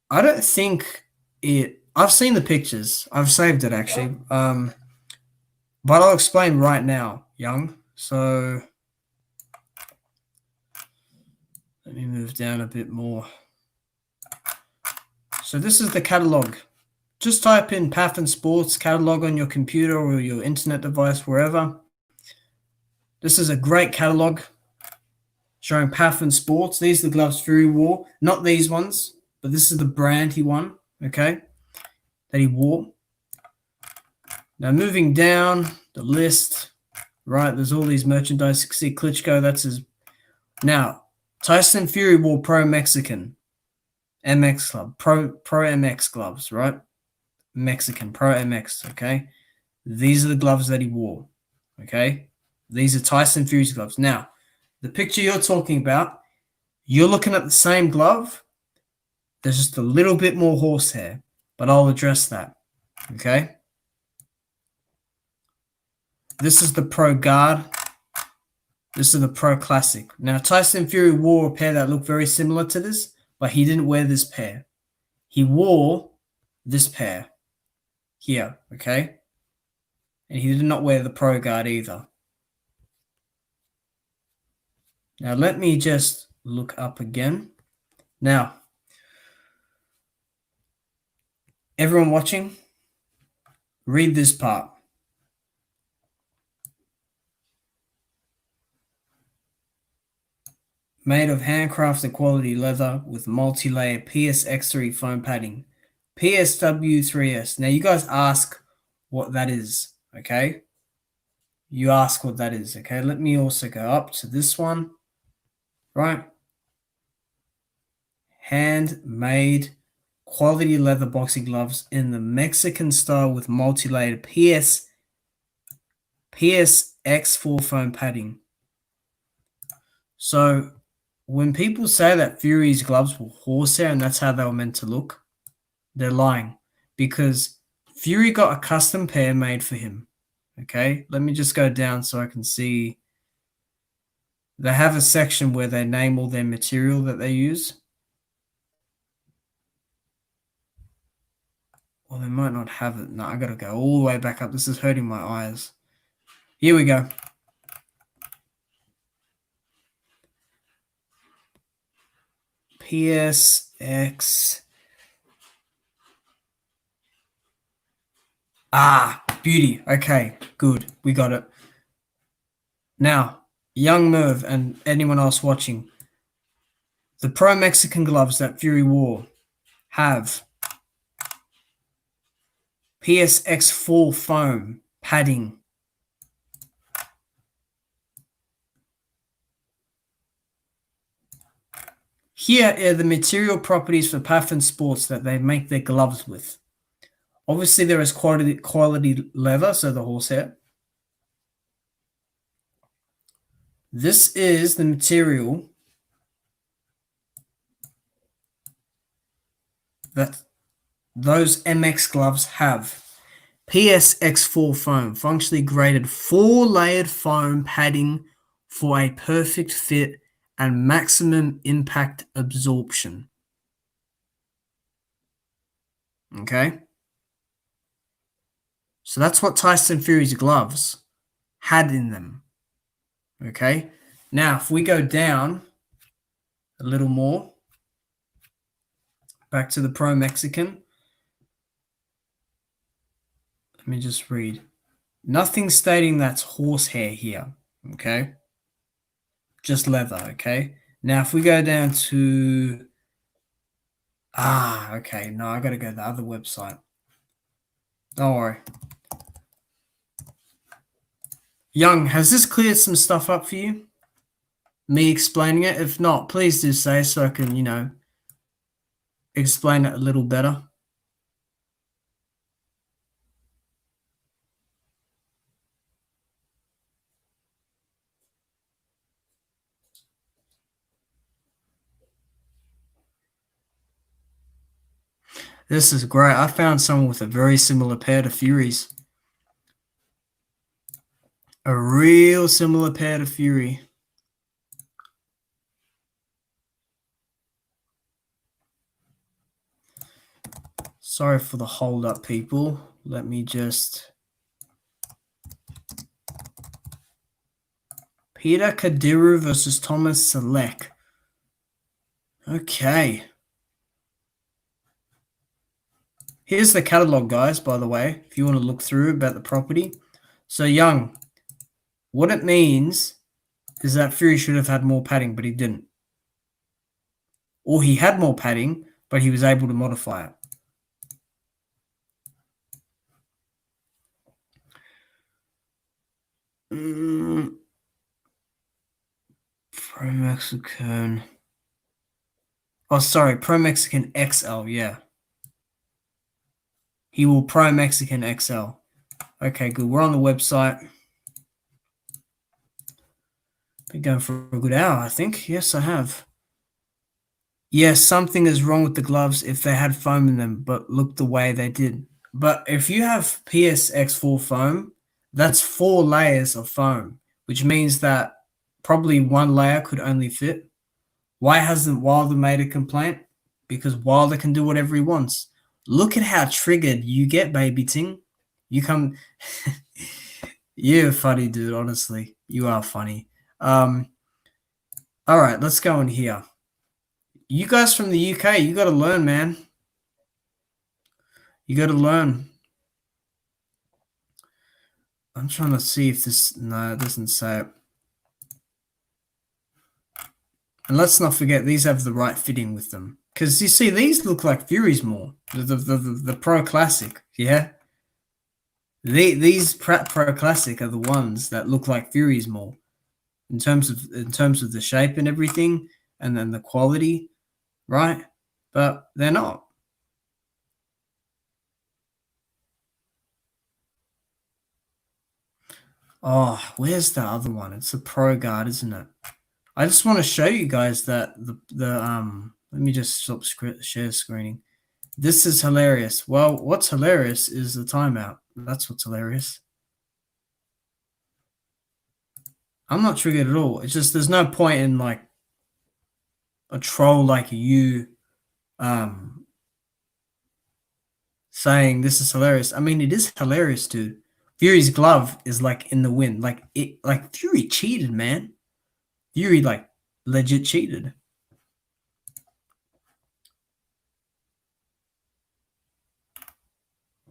[SPEAKER 1] I don't think I've seen the pictures. I've saved it actually. But I'll explain right now, Young. So let me move down a bit more. So this is the catalog. Just type in Path & Sports catalog on your computer or your internet device, wherever. This is a great catalog showing Path & Sports. These are the gloves Fury wore. Not these ones, but this is the brand he won, okay, that he wore. Now, moving down the list, right, there's all these merchandise. See Klitschko, that's his. Now, Tyson Fury wore Pro Mexican MX Club, Pro MX gloves, right? Mexican, Pro MX, okay? These are the gloves that he wore, okay? These are Tyson Fury's gloves. Now, the picture you're talking about, you're looking at the same glove. There's just a little bit more horsehair, but I'll address that, okay? This is the Pro Guard. This is the Pro Classic. Now, Tyson Fury wore a pair that looked very similar to this, but he didn't wear this pair. He wore this pair here, okay? And he did not wear the Pro Guard either. Now, let me just look up again. Now, everyone watching, read this part. Made of handcrafted quality leather with multi-layer PSX3 foam padding. PSW3S. Now, you guys ask what that is, okay? You ask what that is, okay? Let me also go up to this one, right? Handmade quality leather boxing gloves in the Mexican style with multi-layered PSX4 foam padding. So, when people say that Fury's gloves were horsehair and that's how they were meant to look, they're lying, because Fury got a custom pair made for him. Okay, let me just go down so I can see. They have a section where they name all their material that they use. Well, they might not have it. No, I gotta go all the way back up. This is hurting my eyes. Here we go. PSX. Beauty. Okay, good. We got it. Now, young Merv and anyone else watching, the Pro Mexican gloves that Fury wore have PSX4 foam padding. Here are the material properties for Path & Sports that they make their gloves with. Obviously, there is quality leather, so the horsehair. This is the material that those MX gloves have. PSX4 foam, functionally graded 4-layered foam padding for a perfect fit and maximum impact absorption. Okay? So that's what Tyson Fury's gloves had in them. Okay? Now, if we go down a little more, back to the Pro Mexican. Let me just read. Nothing stating that's horsehair here. Okay? Just leather, okay? Now, if we go down to... okay. No, I got to go to the other website. Don't worry. Young, has this cleared some stuff up for you? Me explaining it? If not, please do say so I can, explain it a little better. This is great. I found someone with a very similar pair to Fury's. A real similar pair to Fury. Sorry for the hold up, people. Let me just... Peter Kadiru versus Thomas Selleck. Okay. Here's the catalog, guys, by the way, if you want to look through about the property. So Young, what it means is that Fury should have had more padding, but he didn't. Or he had more padding, but he was able to modify it. Pro Mexican. Oh, sorry, Pro Mexican XL, yeah. He will Pro Mexican XL. Okay, good. We're on the website. Been going for a good hour, I think. Yes, I have. Yes, something is wrong with the gloves if they had foam in them, but look the way they did. But if you have PSX4 foam, that's 4 layers of foam, which means that probably one layer could only fit. Why hasn't Wilder made a complaint? Because Wilder can do whatever he wants. Look at how triggered you get, baby ting. You come... You're funny, dude, honestly. You are funny. All right, let's go in here. You guys from the UK, you got to learn, man. You got to learn. I'm trying to see if this... No, it doesn't say it. And let's not forget, these have the right fitting with them. Because you see, these look like Furies more. The Pro Classic, yeah? These Pro Classic are the ones that look like Furies more. In terms of the shape and everything, and then the quality, right? But they're not. Oh, where's the other one? It's the Pro Guard, isn't it? I just want to show you guys that let me just stop share screening. This is hilarious. Well, what's hilarious is the timeout. That's what's hilarious. I'm not triggered at all. It's just there's no point in like a troll like you saying this is hilarious. I mean, it is hilarious, dude. Fury's glove is like in the wind. Like Fury cheated, man. Fury like legit cheated.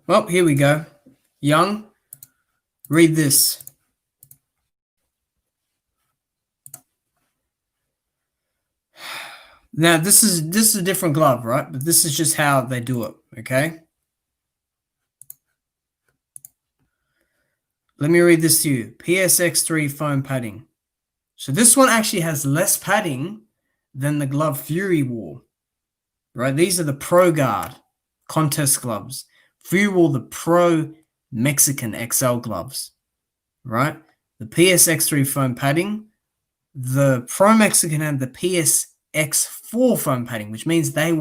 [SPEAKER 1] Well, here we go. Young, read this. Now, this is a different glove, right? But this is just how they do it, okay? Let me read this to you. PSX3 foam padding. So this one actually has less padding than the glove Fury wore, right? These are the Pro Guard contest gloves. Fury wore the Pro Mexican XL gloves, right? The PSX3 foam padding, the Pro Mexican had the PSX4 foam padding, which means they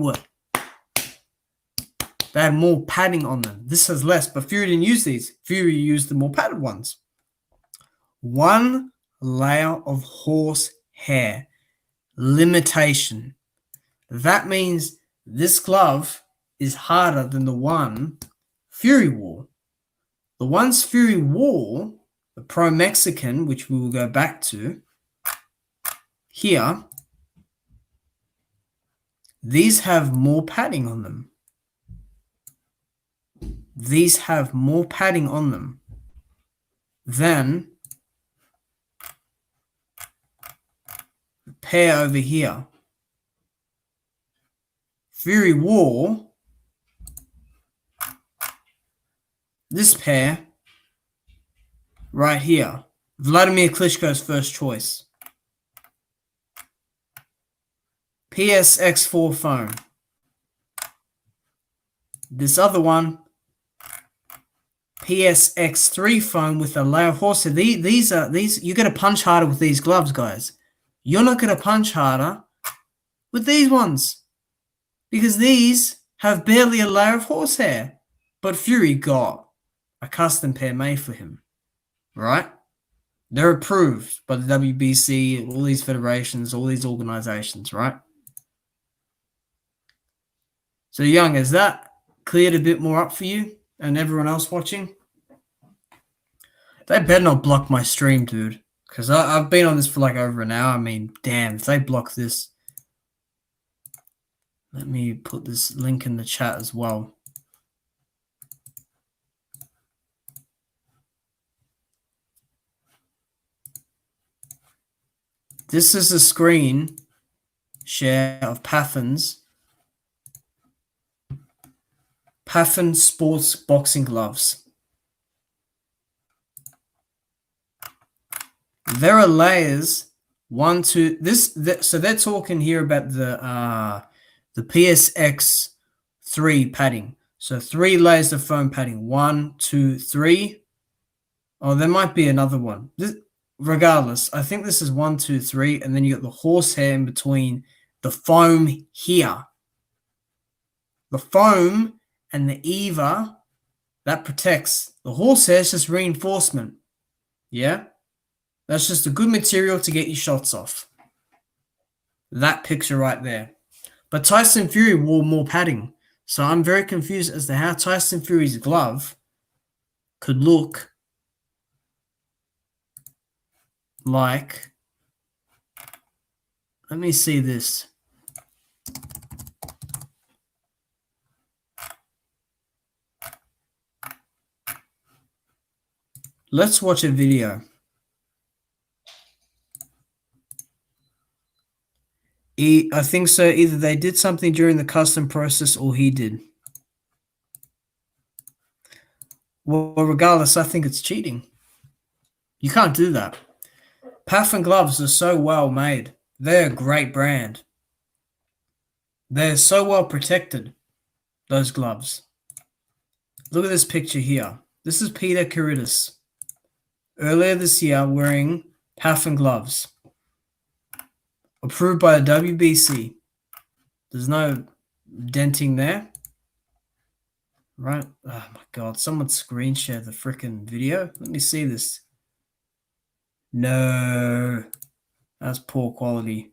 [SPEAKER 1] had more padding on them. This has less, but Fury didn't use these. Fury used the more padded ones. 1 layer of horse hair. Limitation. That means this glove is harder than the one Fury wore. The ones Fury wore, the Pro Mexican, which we will go back to here, these have more padding on them. These have more padding on them than the pair over here. Fury wore this pair right here. Vladimir Klitschko's first choice. PSX4 foam. This other one, PSX3 foam with a layer of horsehair. These you're gonna punch harder with these gloves, guys. You're not gonna punch harder with these ones because these have barely a layer of horsehair. But Fury got a custom pair made for him, right? They're approved by the WBC, all these federations, all these organizations, right? So, Young, has that cleared a bit more up for you and everyone else watching? They better not block my stream, dude, because I've been on this for like over an hour. I mean, damn, if they block this. Let me put this link in the chat as well. This is a screen share of Paffin sports boxing gloves. There are layers one, two. So they're talking here about the PSX 3 padding. So 3 layers of foam padding. 1, 2, 3. Oh, there might be another one. Regardless, I think this is 1, 2, 3, and then you got the horsehair in between the foam here. The foam and the EVA that protects. The horsehair is just reinforcement. Yeah? That's just a good material to get your shots off. That picture right there. But Tyson Fury wore more padding. So I'm very confused as to how Tyson Fury's glove could look like. Let me see this. Let's watch a video. I think so. Either they did something during the custom process or he did. Well, regardless, I think it's cheating. You can't do that. Paffin gloves are so well made. They're a great brand. They're so well protected, those gloves. Look at this picture here. This is Peter Kiritis earlier this year wearing Paffin gloves. Approved by the WBC. There's no denting there. Right? Oh my god, someone screen shared the freaking video. Let me see this. No. That's poor quality.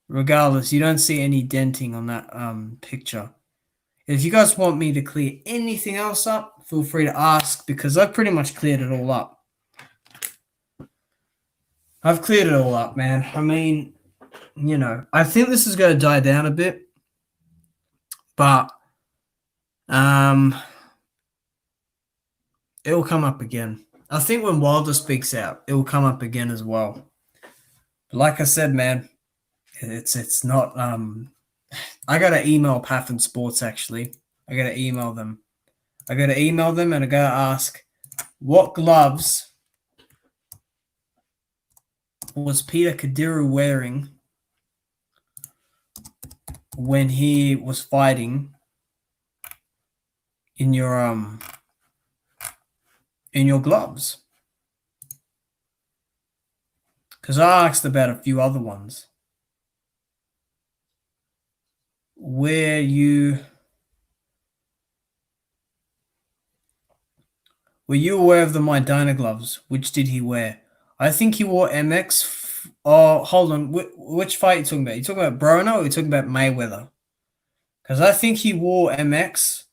[SPEAKER 1] Regardless, you don't see any denting on that picture. If you guys want me to clear anything else up, feel free to ask, because I've pretty much cleared it all up. I've cleared it all up, man. I mean, you know, I think this is going to die down a bit, but it will come up again. I think when Wilder speaks out, it will come up again as well. But like I said, man, it's not. I gotta email Paffin Sports actually. I gotta email them. And I gotta ask, what gloves was Peter Kadiru wearing when he was fighting in your gloves? Because I asked about a few other ones. Were you aware of the Maidana gloves? Which did he wear? I think he wore MX. Oh, hold on. Which fight are you talking about? You talking about Broner or you talking about Mayweather? Because I think he wore MX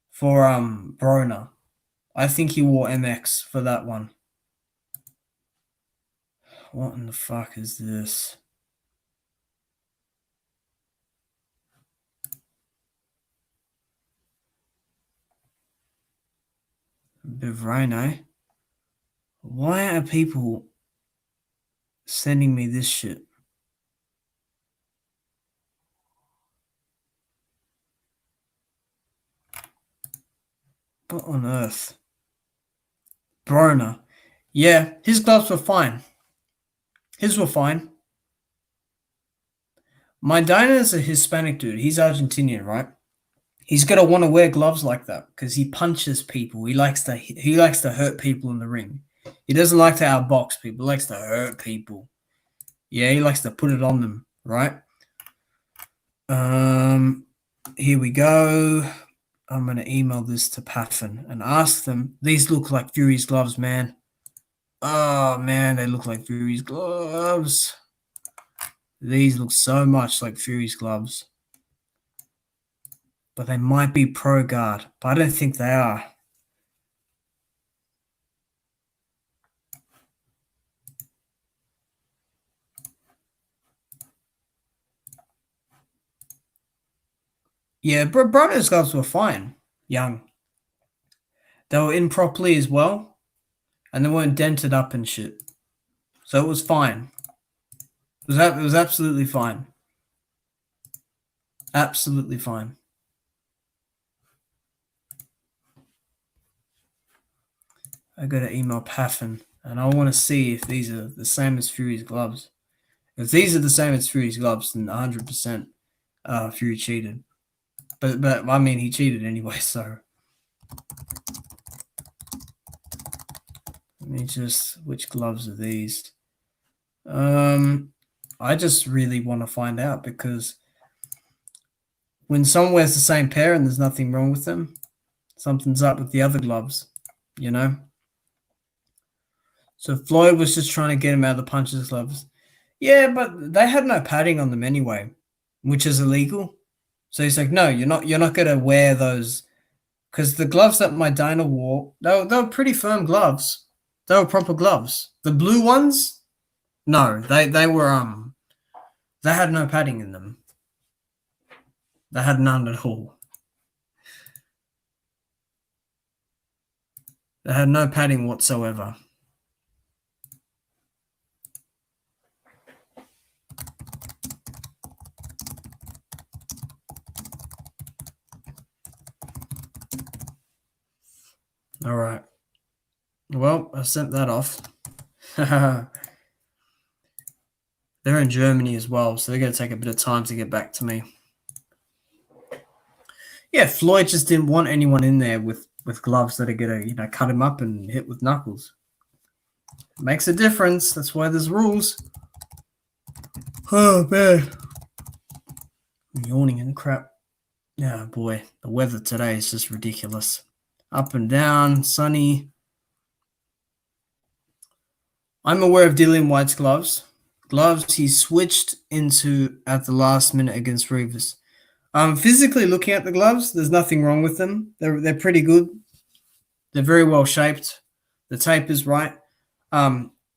[SPEAKER 1] for Broner. I think he wore MX for that one. What in the fuck is this? A bit of rhino. Why are people sending me this shit? What on earth? Broner. Yeah, his gloves were fine. His were fine. Maidana is a Hispanic dude. He's Argentinian, right? He's gonna want to wear gloves like that because he punches people. He likes to hurt people in the ring. He doesn't like to outbox people. He likes to hurt people. Yeah, he likes to put it on them, right? Here we go. I'm gonna email this to Paffin and ask them. These look like Fury's gloves, man. Oh man, they look like Fury's gloves. These look so much like Fury's gloves. But they might be Pro Guard, but I don't think they are. Yeah, Brothers gloves were fine. Young. They were in properly as well. and they weren't dented up and shit. So it was fine. It was absolutely fine. Absolutely fine. I got to email Paffin, and I want to see if these are the same as Fury's gloves. If these are the same as Fury's gloves, then 100% Fury cheated. But I mean, he cheated anyway, so. Let me just, which gloves are these? I just really want to find out, because when someone wears the same pair and there's nothing wrong with them, something's up with the other gloves, you know? So Floyd was just trying to get him out of the puncher's gloves. Yeah, but they had no padding on them anyway, which is illegal. So he's like, no, you're not going to wear those, because the gloves that my Dinah wore, they were pretty firm gloves. They were proper gloves. The blue ones, no, they were they had no padding in them. They had none at all. They had no padding whatsoever. All right. Well, I sent that off. They're in Germany as well, so they're going to take a bit of time to get back to me. Yeah, Floyd just didn't want anyone in there with gloves that are going to, cut him up and hit with knuckles. It makes a difference. That's why there's rules. Oh, man. I'm yawning and crap. Yeah, boy. The weather today is just ridiculous. Up and down, sunny. I'm aware of Dillian White's gloves. Gloves he switched into at the last minute against Rivas. Physically looking at the gloves, there's nothing wrong with them. They're pretty good. They're very well shaped. The tape is right.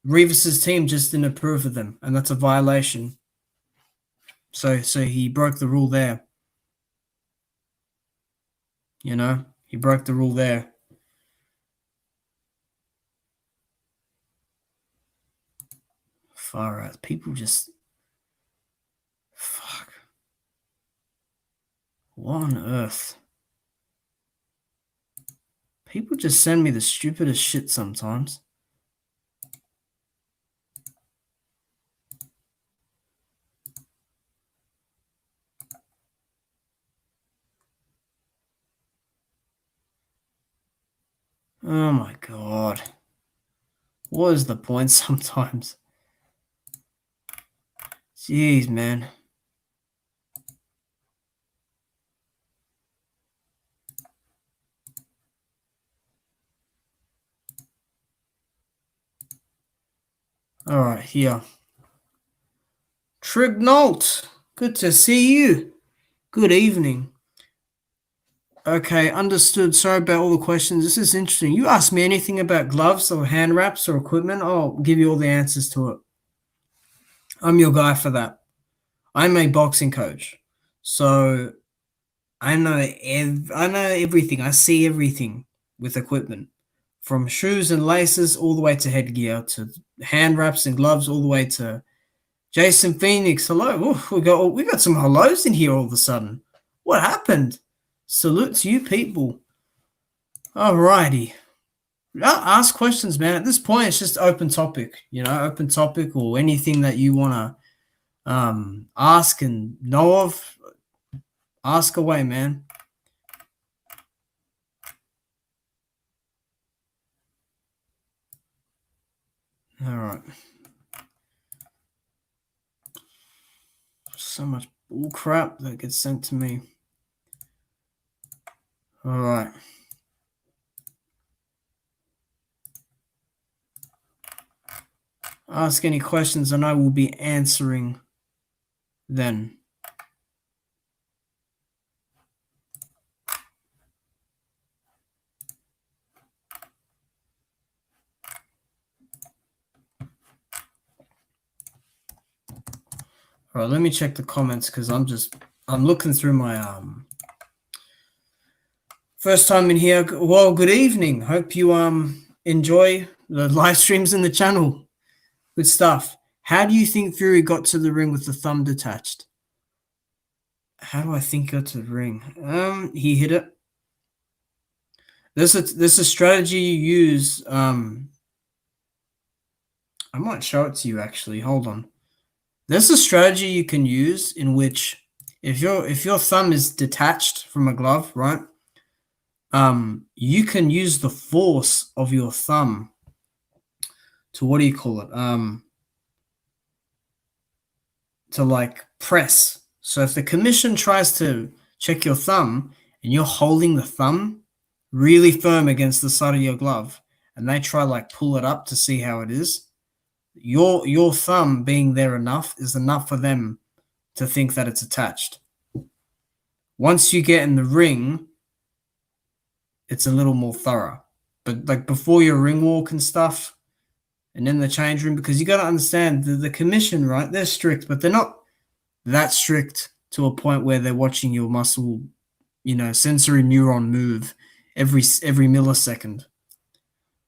[SPEAKER 1] Rivas's team just didn't approve of them, and that's a violation. So he broke the rule there. He broke the rule there. Far out. People just... Fuck. What on earth? People just send me the stupidest shit sometimes. Oh my god. What is the point sometimes? Jeez, man. All right, here. Trignault, good to see you. Good evening. Okay, understood. Sorry about all the questions. This is interesting. You ask me anything about gloves or hand wraps or equipment, I'll give you all the answers to it. I'm your guy for that. I'm a boxing coach, so I know everything. I see everything with equipment, from shoes and laces all the way to headgear, to hand wraps and gloves, all the way to Jason Phoenix. Hello. Ooh, we got some hellos in here all of a sudden. What happened? Salute to you people. Alrighty. Ask questions, man. At this point, it's just open topic. Open topic, or anything that you want to ask and know of. Ask away, man. All right. So much bull crap that gets sent to me. All right. Ask any questions and I will be answering then. All right, let me check the comments, because I'm looking through my first time in here. Well, good evening. Hope you enjoy The live streams in the channel. Good stuff. How do you think Fury got to the ring with the thumb detached? How do I think he got to the ring? He hit it. There's a strategy you use. I might show it to you actually. Hold on. There's a strategy you can use in which if your thumb is detached from a glove, right? You can use the force of your thumb to, what do you call it? To like press. So if the commission tries to check your thumb and you're holding the thumb really firm against the side of your glove and they try like pull it up to see how it is, your thumb being there enough is enough for them to think that it's attached. Once you get in the ring, it's a little more thorough. But like before your ring walk and stuff, and in the change room, because you got to understand the commission, right? They're strict, but they're not that strict to a point where they're watching your muscle, sensory neuron move every millisecond.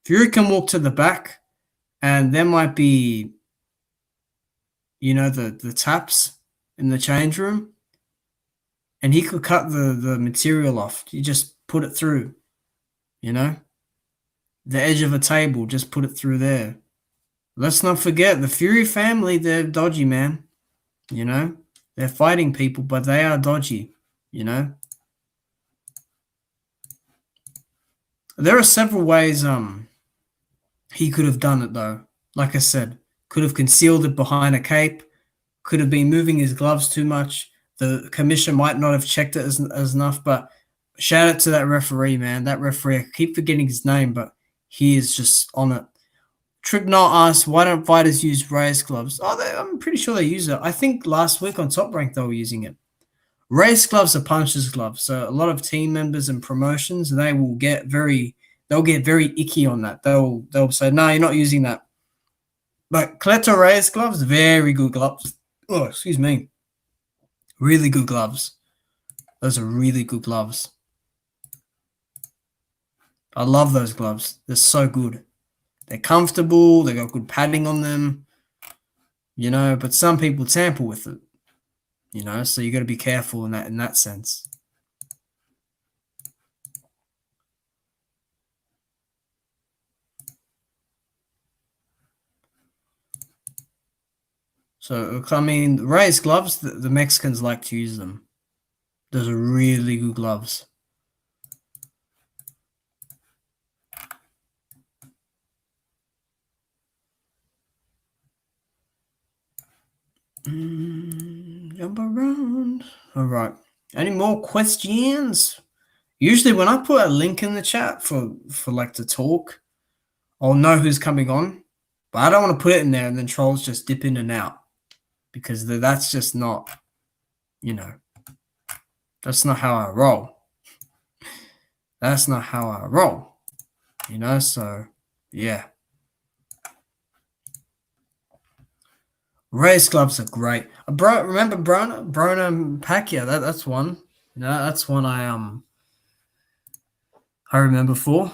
[SPEAKER 1] Fury can walk to the back, and there might be, the taps in the change room, and he could cut the material off. You just put it through, the edge of a table, just put it through there. Let's not forget the Fury family, they're dodgy, man. They're fighting people, but they are dodgy, There are several ways he could have done it though. Like I said, could have concealed it behind a cape, could have been moving his gloves too much. The commission might not have checked it as enough, but shout out to that referee, man. That referee, I keep forgetting his name, but he is just on it. Trignol asks, why don't fighters use raised gloves? I'm pretty sure they use it. I think last week on Top Rank they were using it. Raised gloves are puncher's gloves, so a lot of team members and promotions, they'll get very icky on that. They'll say, no, you're not using that. But Cleto raised gloves, very good gloves. Oh, excuse me. Really good gloves. Those are really good gloves. I love those gloves. They're so good. They're comfortable. They got good padding on them. But some people tamper with it. So you got to be careful in that sense. So I mean, raised gloves, the Mexicans like to use them. Those are really good gloves. Jump around. All right. Any more questions? Usually when I put a link in the chat for like to talk, I'll know who's coming on. But I don't want to put it in there and then trolls just dip in and out. Because that's just not, that's not how I roll. That's not how I roll. So yeah. Race gloves are great. Remember Brona Pacquiao? That's one. That's one I remember for.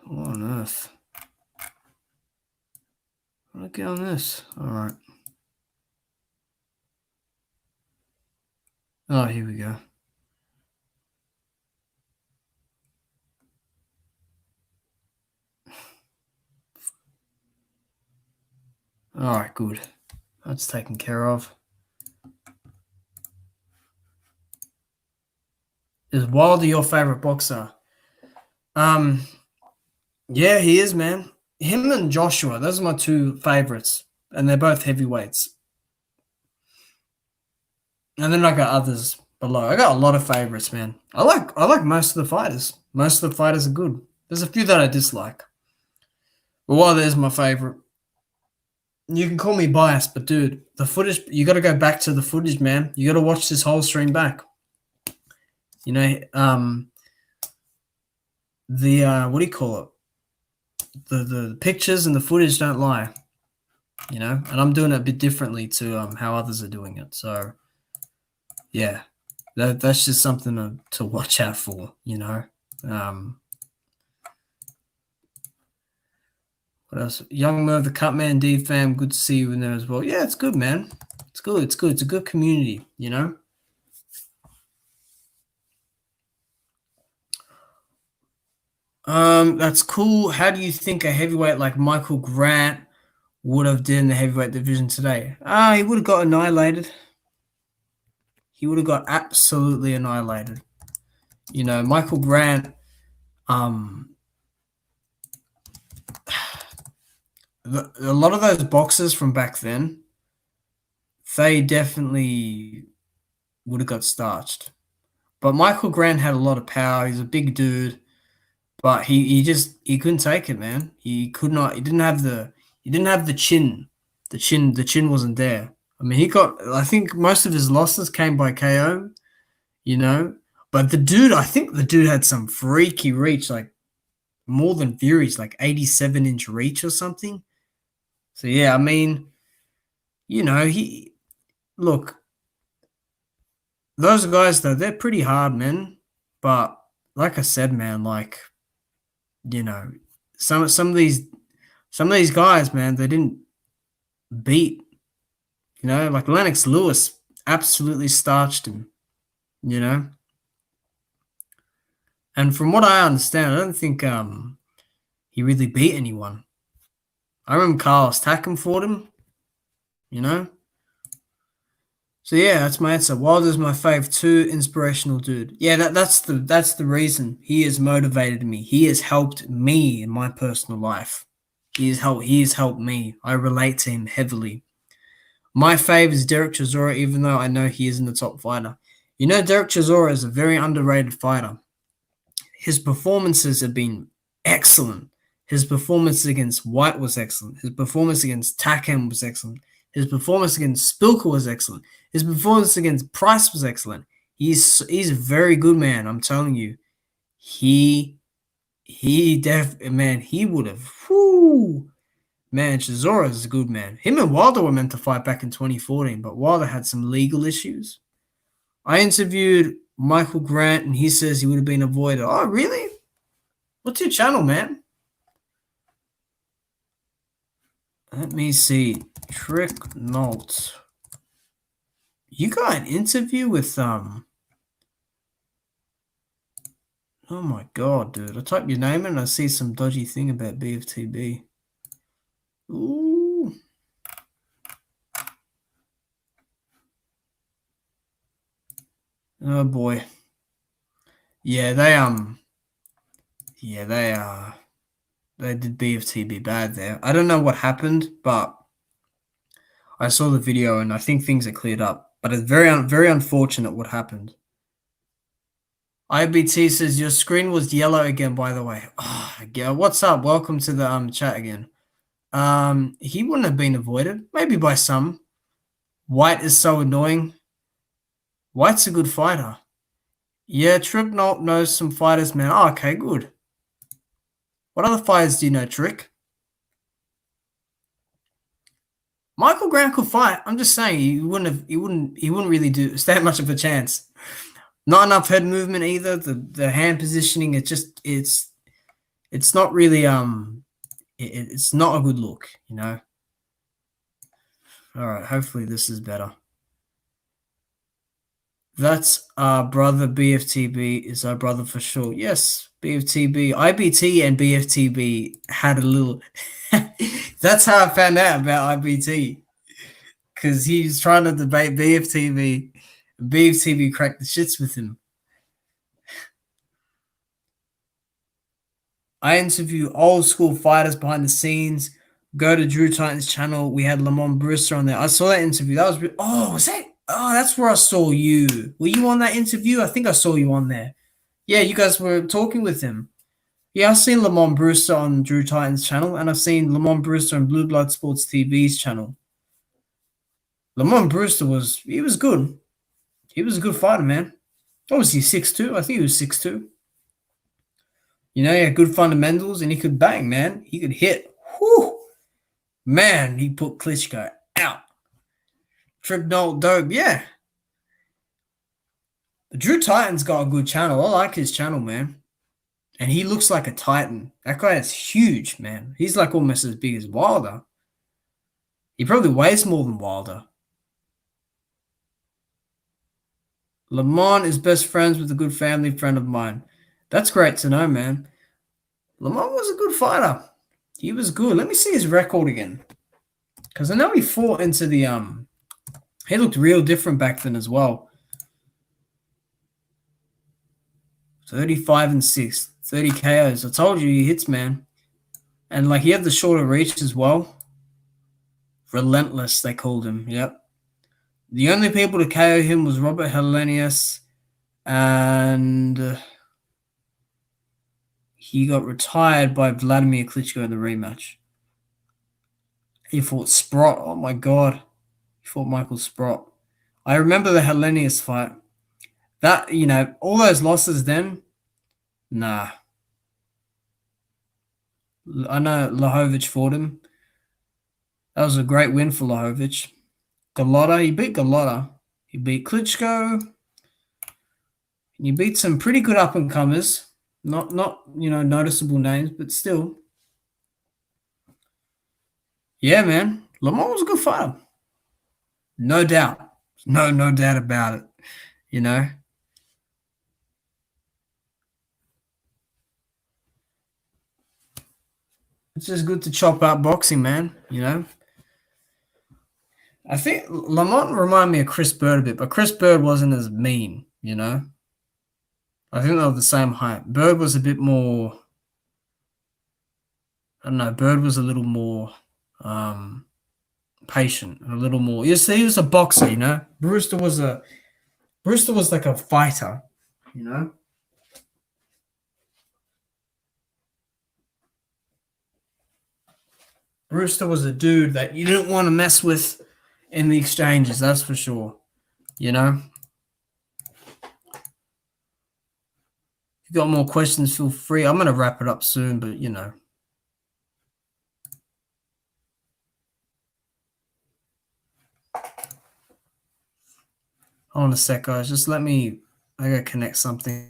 [SPEAKER 1] What on earth? Look at on this. All right. Oh, here we go. All right, good. That's taken care of. Is Wilder your favorite boxer? Yeah, he is, man. Him and Joshua, those are my two favorites, and they're both heavyweights. And then I got others below. I got a lot of favorites, man. I like most of the fighters. Most of the fighters are good. There's a few that I dislike. But Wilder is my favorite. You can call me biased, but dude, the footage, you got to go back to the footage, man. You got to watch this whole stream back. The what do you call it? The pictures and the footage don't lie. and I'm doing it a bit differently to how others are doing it. So yeah, that's just something to watch out for. Um, what else? Young Merv, the Cutman, D fam, good to see you in there as well. Yeah, it's good, man. It's good. It's good. It's a good community. That's cool. How do you think a heavyweight like Michael Grant would have did in the heavyweight division today? He would have got annihilated. He would have got absolutely annihilated. Michael Grant, um, a lot of those boxers from back then, they definitely would have got starched. But Michael Grant had a lot of power. He's a big dude, but he couldn't take it, man. He could not. He didn't have the chin. The chin wasn't there. I mean, I think most of his losses came by KO. You know, but I think the dude had some freaky reach, like more than Fury's, like 87-inch reach or something. So yeah, I mean, he look, those guys though, they're pretty hard, man. But like I said, man, like, you know, some of these guys, man, they didn't beat, like Lennox Lewis absolutely starched him, you know. And from what I understand, I don't think he really beat anyone. I remember Carlos Takam fought him, you know. So yeah, that's my answer. Wilder's my fave too. Inspirational dude. Yeah, that's the reason he has motivated me. He has helped me in my personal life. He has helped me. I relate to him heavily. My fave is Derek Chisora, even though I know he isn't the top fighter. Derek Chisora is a very underrated fighter. His performances have been excellent. His performance against White was excellent. His performance against Takam was excellent. His performance against Spilker was excellent. His performance against Price was excellent. He's a very good man. I'm telling you, man, he would have. Man, Chisora is a good man. Him and Wilder were meant to fight back in 2014, but Wilder had some legal issues. I interviewed Michael Grant, and he says he would have been avoided. Oh, really? What's your channel, man? Let me see. Trick Notes. You got an interview with Oh my god, dude. I type your name in and I see some dodgy thing about BFTB. Ooh. Oh boy. Yeah, they did BFTB bad there. I don't know what happened, but I saw the video and I think things are cleared up. But it's very unfortunate what happened. IBT says your screen was yellow again, by the way. Oh, yeah. What's up? Welcome to the chat again. He wouldn't have been avoided, maybe by some. White is so annoying. White's a good fighter. Yeah, Trick knows some fighters, man. Oh, okay, good. What other fighters do you know, Trick? Michael Grant could fight. I'm just saying he wouldn't really stand much of a chance. Not enough head movement either. The hand positioning, it's not really it's not a good look, All right, hopefully this is better. That's our brother. BFTB is our brother for sure. Yes, BFTB, IBT, and BFTB had a little. That's how I found out about IBT, because he was trying to debate BFTB. BFTB cracked the shits with him. I interview old school fighters behind the scenes. Go to Drew Titan's channel. We had Lamont Brewster on there. I saw that interview. That was was that? Oh, that's where I saw you. Were you on that interview? I think I saw you on there. Yeah, you guys were talking with him. Yeah, I've seen Lamont Brewster on Drew Titan's channel, and I've seen Lamont Brewster on Blue Blood Sports TV's channel. Lamont Brewster was good. He was a good fighter, man. What was he, 6'2"? I think he was 6'2". He had good fundamentals, and he could bang, man. He could hit. Whew. Man, he put Klitschko out. Trignol dope, yeah. Drew Titan's got a good channel. I like his channel, man. And he looks like a Titan. That guy is huge, man. He's like almost as big as Wilder. He probably weighs more than Wilder. Lamont is best friends with a good family friend of mine. That's great to know, man. Lamont was a good fighter. He was good. Let me see his record again. Because I know he fought into the he looked real different back then as well. 35-6, 30 KOs. I told you he hits, man. And like he had the shorter reach as well. Relentless, they called him. Yep. The only people to KO him was Robert Helenius, and he got retired by Vladimir Klitschko in the rematch. He fought Sprott. Oh my god. He fought Michael Sprott. I remember the Helenius fight. That, all those losses then, nah. I know Lahovic fought him. That was a great win for Lahovic. Galotta, he beat Galotta. He beat Klitschko. He beat some pretty good up-and-comers. Not noticeable names, but still. Yeah, man. Lamont was a good fighter. No doubt. No doubt about it. It's just good to chop up boxing, man, I think Lamont reminded me of Chris Bird a bit, but Chris Bird wasn't as mean, I think they were the same height. Bird was a bit more, I don't know, Bird was a little more patient, a little more. You see, he was a boxer, Brewster was like a fighter, Brewster was a dude that you didn't want to mess with in the exchanges, that's for sure. If you got more questions, feel free. I'm going to wrap it up soon, but Hold on a sec, guys. Just I got to connect something.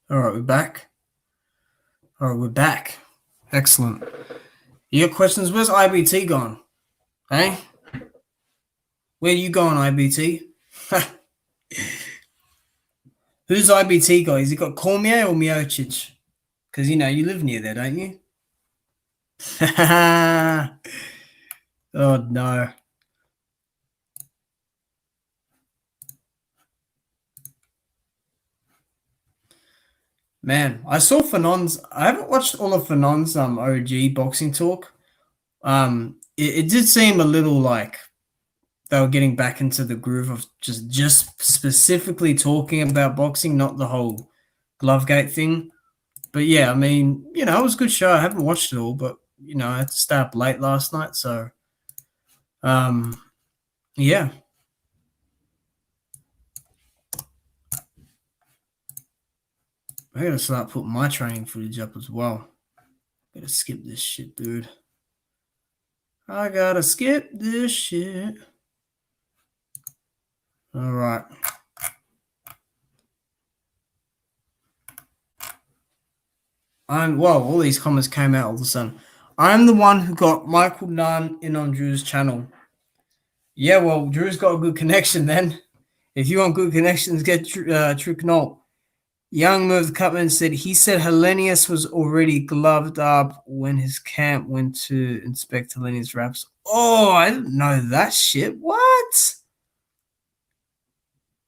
[SPEAKER 1] All right, we're back. Excellent. You got questions? Where's IBT gone? Hey? Where you going, IBT? Who's IBT got? Has he got Cormier or Miocic? Because, you live near there, don't you? Oh, no. Man, I saw Fanon's. I haven't watched all of Fanon's OG boxing talk. It did seem a little like they were getting back into the groove of just specifically talking about boxing, not the whole Glovegate thing. But yeah, I mean, it was a good show. I haven't watched it all, but I had to stay up late last night, so yeah. I gotta start putting my training footage up as well. Gotta skip this shit, dude. I gotta skip this shit. All right. All these comments came out all of a sudden. I'm the one who got Michael Nunn in on Drew's channel. Yeah, well, Drew's got a good connection then. If you want good connections, get True Knoll. Young Merv Cutman said he said Hellenius was already gloved up when his camp went to inspect Hellenius raps. Oh, I didn't know that shit. What?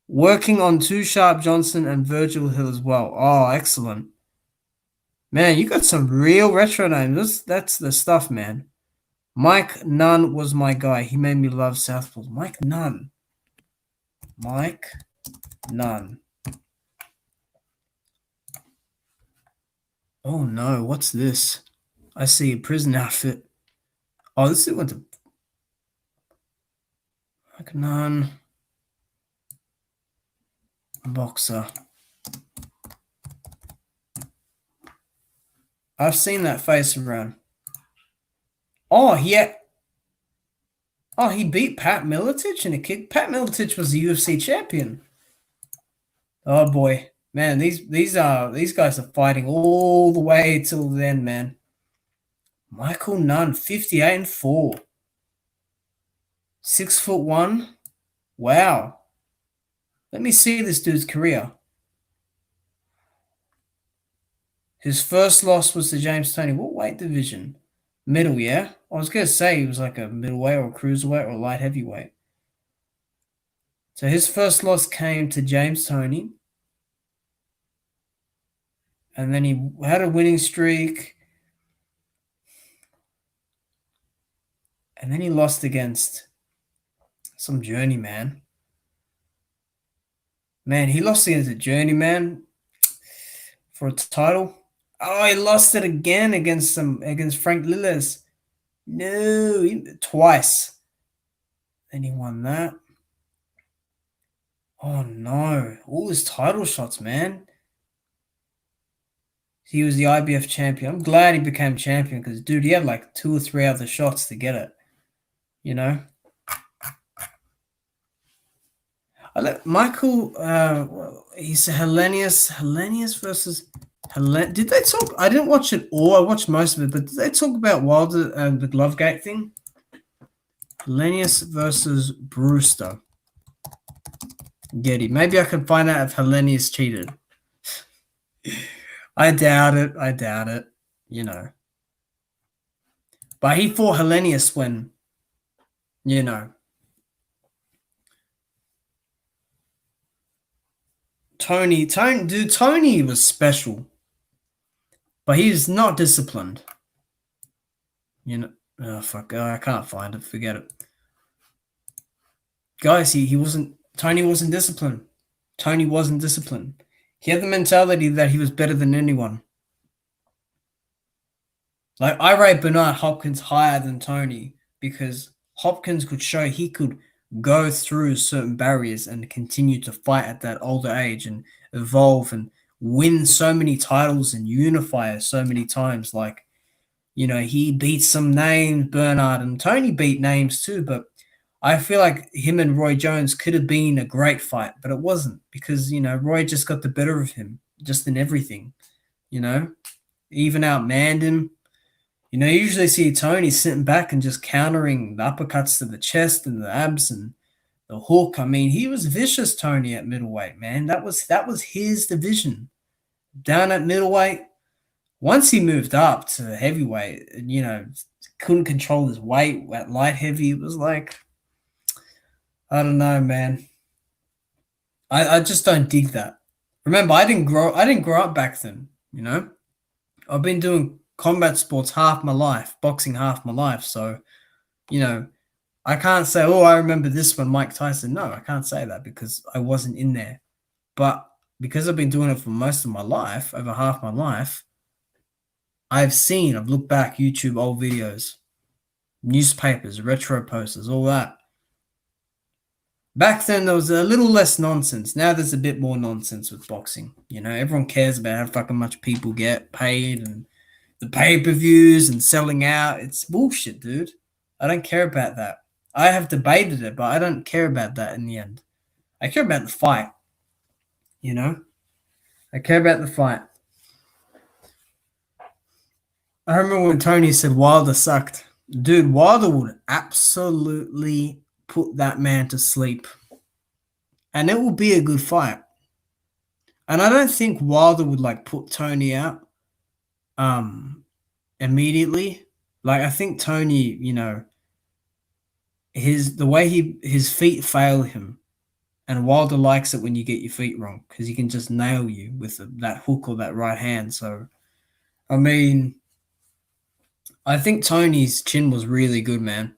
[SPEAKER 1] Working on Too Sharp Johnson and Virgil Hill as well. Oh, excellent. Man, you got some real retro names. That's the stuff, man. Mike Nunn was my guy. He made me love Southpaws. Mike Nunn. Mike Nunn. Oh no, what's this? I see a prison outfit. Oh, this is what the Mike Nunn. Boxer. I've seen that face around. Oh, yeah. Oh, he beat Pat Miletich in a kick. Pat Miletich was the UFC champion. Oh boy, man, these guys are fighting all the way till then, man. Michael Nunn, 58-4, 6'1". Wow. Let me see this dude's career. His first loss was to James Toney. What weight division? Middle, yeah? I was going to say he was like a middleweight or a cruiserweight or a light heavyweight. So his first loss came to James Toney. And then he had a winning streak. And then he lost against some journeyman. Man, he lost against a journeyman for a title. Oh, he lost it again against Frank Lillis. No, twice. Then he won that. Oh no, all his title shots, man. He was the IBF champion. I'm glad he became champion because, dude, he had like 2 or 3 other shots to get it. You know. Michael, he's Hellenius versus Helen. Did they talk? I didn't watch it all. I watched most of it, but did they talk about Wilder and the Glovegate thing? Hellenius versus Brewster. Getty. Maybe I can find out if Hellenius cheated. I doubt it. You know. But he fought Hellenius when, you know. Tony was special. But he's not disciplined. You know. Oh, fuck. I can't find it. Forget it. Guys, Tony wasn't disciplined. Tony wasn't disciplined. He had the mentality that he was better than anyone. Like, I rate Bernard Hopkins higher than Tony because Hopkins could show he could go through certain barriers and continue to fight at that older age and evolve and win so many titles and unify so many times. Like, you know, he beat some names, Bernard, and Tony beat names too, but I feel like him and Roy Jones could have been a great fight, but it wasn't because, you know, Roy just got the better of him just in everything, you know, even outmanned him. You know, you usually see Tony sitting back and just countering the uppercuts to the chest and the abs and the hook. I mean, he was vicious, Tony, at middleweight, man. That was his division. Down at middleweight, once he moved up to heavyweight, you know, couldn't control his weight at light heavy. It was like, I don't know, man. I just don't dig that. Remember, I didn't grow up back then, you know. I've been doing combat sports half my life, boxing half my life. So, you know, I can't say, oh, I remember this one, Mike Tyson. No, I can't say that because I wasn't in there. But because I've been doing it for most of my life, over half my life, I've looked back, YouTube old videos, newspapers, retro posters, all that. Back then, there was a little less nonsense. Now there's a bit more nonsense with boxing. You know, everyone cares about how fucking much people get paid and the pay-per-views and selling out. It's bullshit, dude. I don't care about that. I have debated it, but I don't care about that in the end. I care about the fight. You know? I care about the fight. I remember when Tony said Wilder sucked. Dude, Wilder would absolutely put that man to sleep. And it will be a good fight. And I don't think Wilder would like put Tony out immediately. Like I think Tony, the way his feet fail him, and Wilder likes it when you get your feet wrong because he can just nail you with that hook or that right hand. So I mean, I think Tony's chin was really good, man.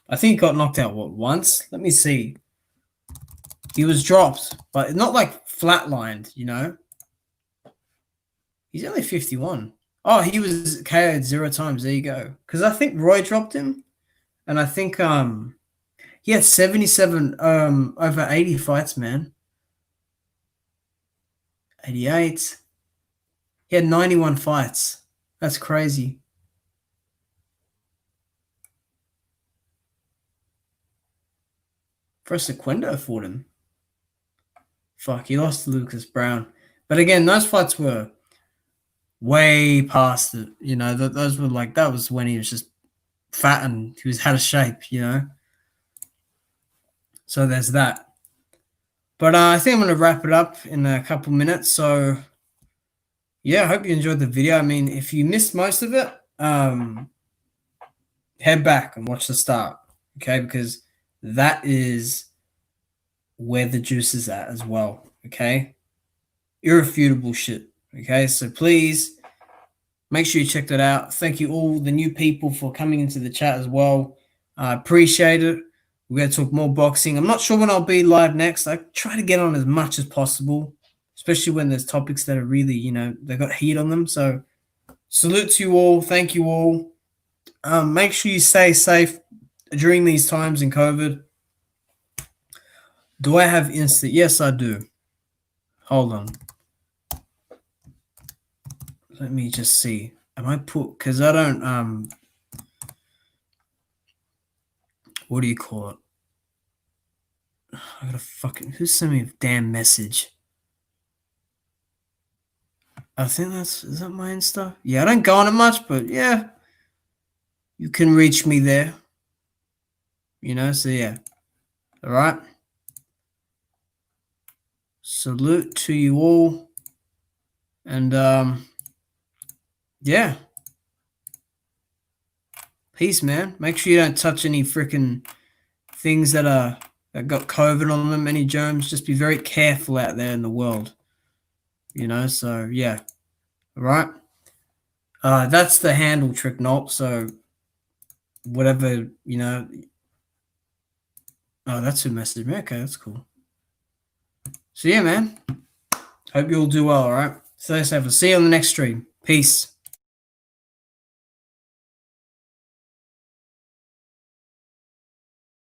[SPEAKER 1] I think he got knocked out once. Let me see. He was dropped, but not like flatlined. He's only 51. Oh, he was KO'd 0 times. There you go. Because I think Roy dropped him, and I think he had 77 over 80 fights, man. 88. He had 91 fights. That's crazy. Sequendo fought him. Fuck, he lost to Lucas Brown. But again, those fights were way past it. Those were like, that was when he was just fat and he was out of shape. So there's that. But I think I'm going to wrap it up in a couple minutes. So yeah, I hope you enjoyed the video. I mean, if you missed most of it, head back and watch the start, okay? Because that is where the juice is at as well, okay? Irrefutable shit, okay? So please make sure you check that out. Thank you all the new people for coming into the chat as well. I appreciate it. We're going to talk more boxing. I'm not sure when I'll be live next. I try to get on as much as possible, especially when there's topics that are really, they got heat on them. So salute to you all. Thank you all. Make sure you stay safe during these times in COVID. Do I have Insta? Yes, I do. Hold on. Let me just see. Am I because I don't, what do you call it? I gotta who sent me a damn message? I think is that my Insta? Yeah, I don't go on it much, but yeah, you can reach me there. So yeah. All right. Salute to you all. And yeah. Peace, man. Make sure you don't touch any freaking things that got COVID on them, any germs. Just be very careful out there in the world. So yeah. All right. That's the handle trick, Nope. So whatever, Oh, that's who messaged me. Okay, that's cool. So yeah, man. Hope you all do well, all right? Stay safe. I'll see you on the next stream. Peace.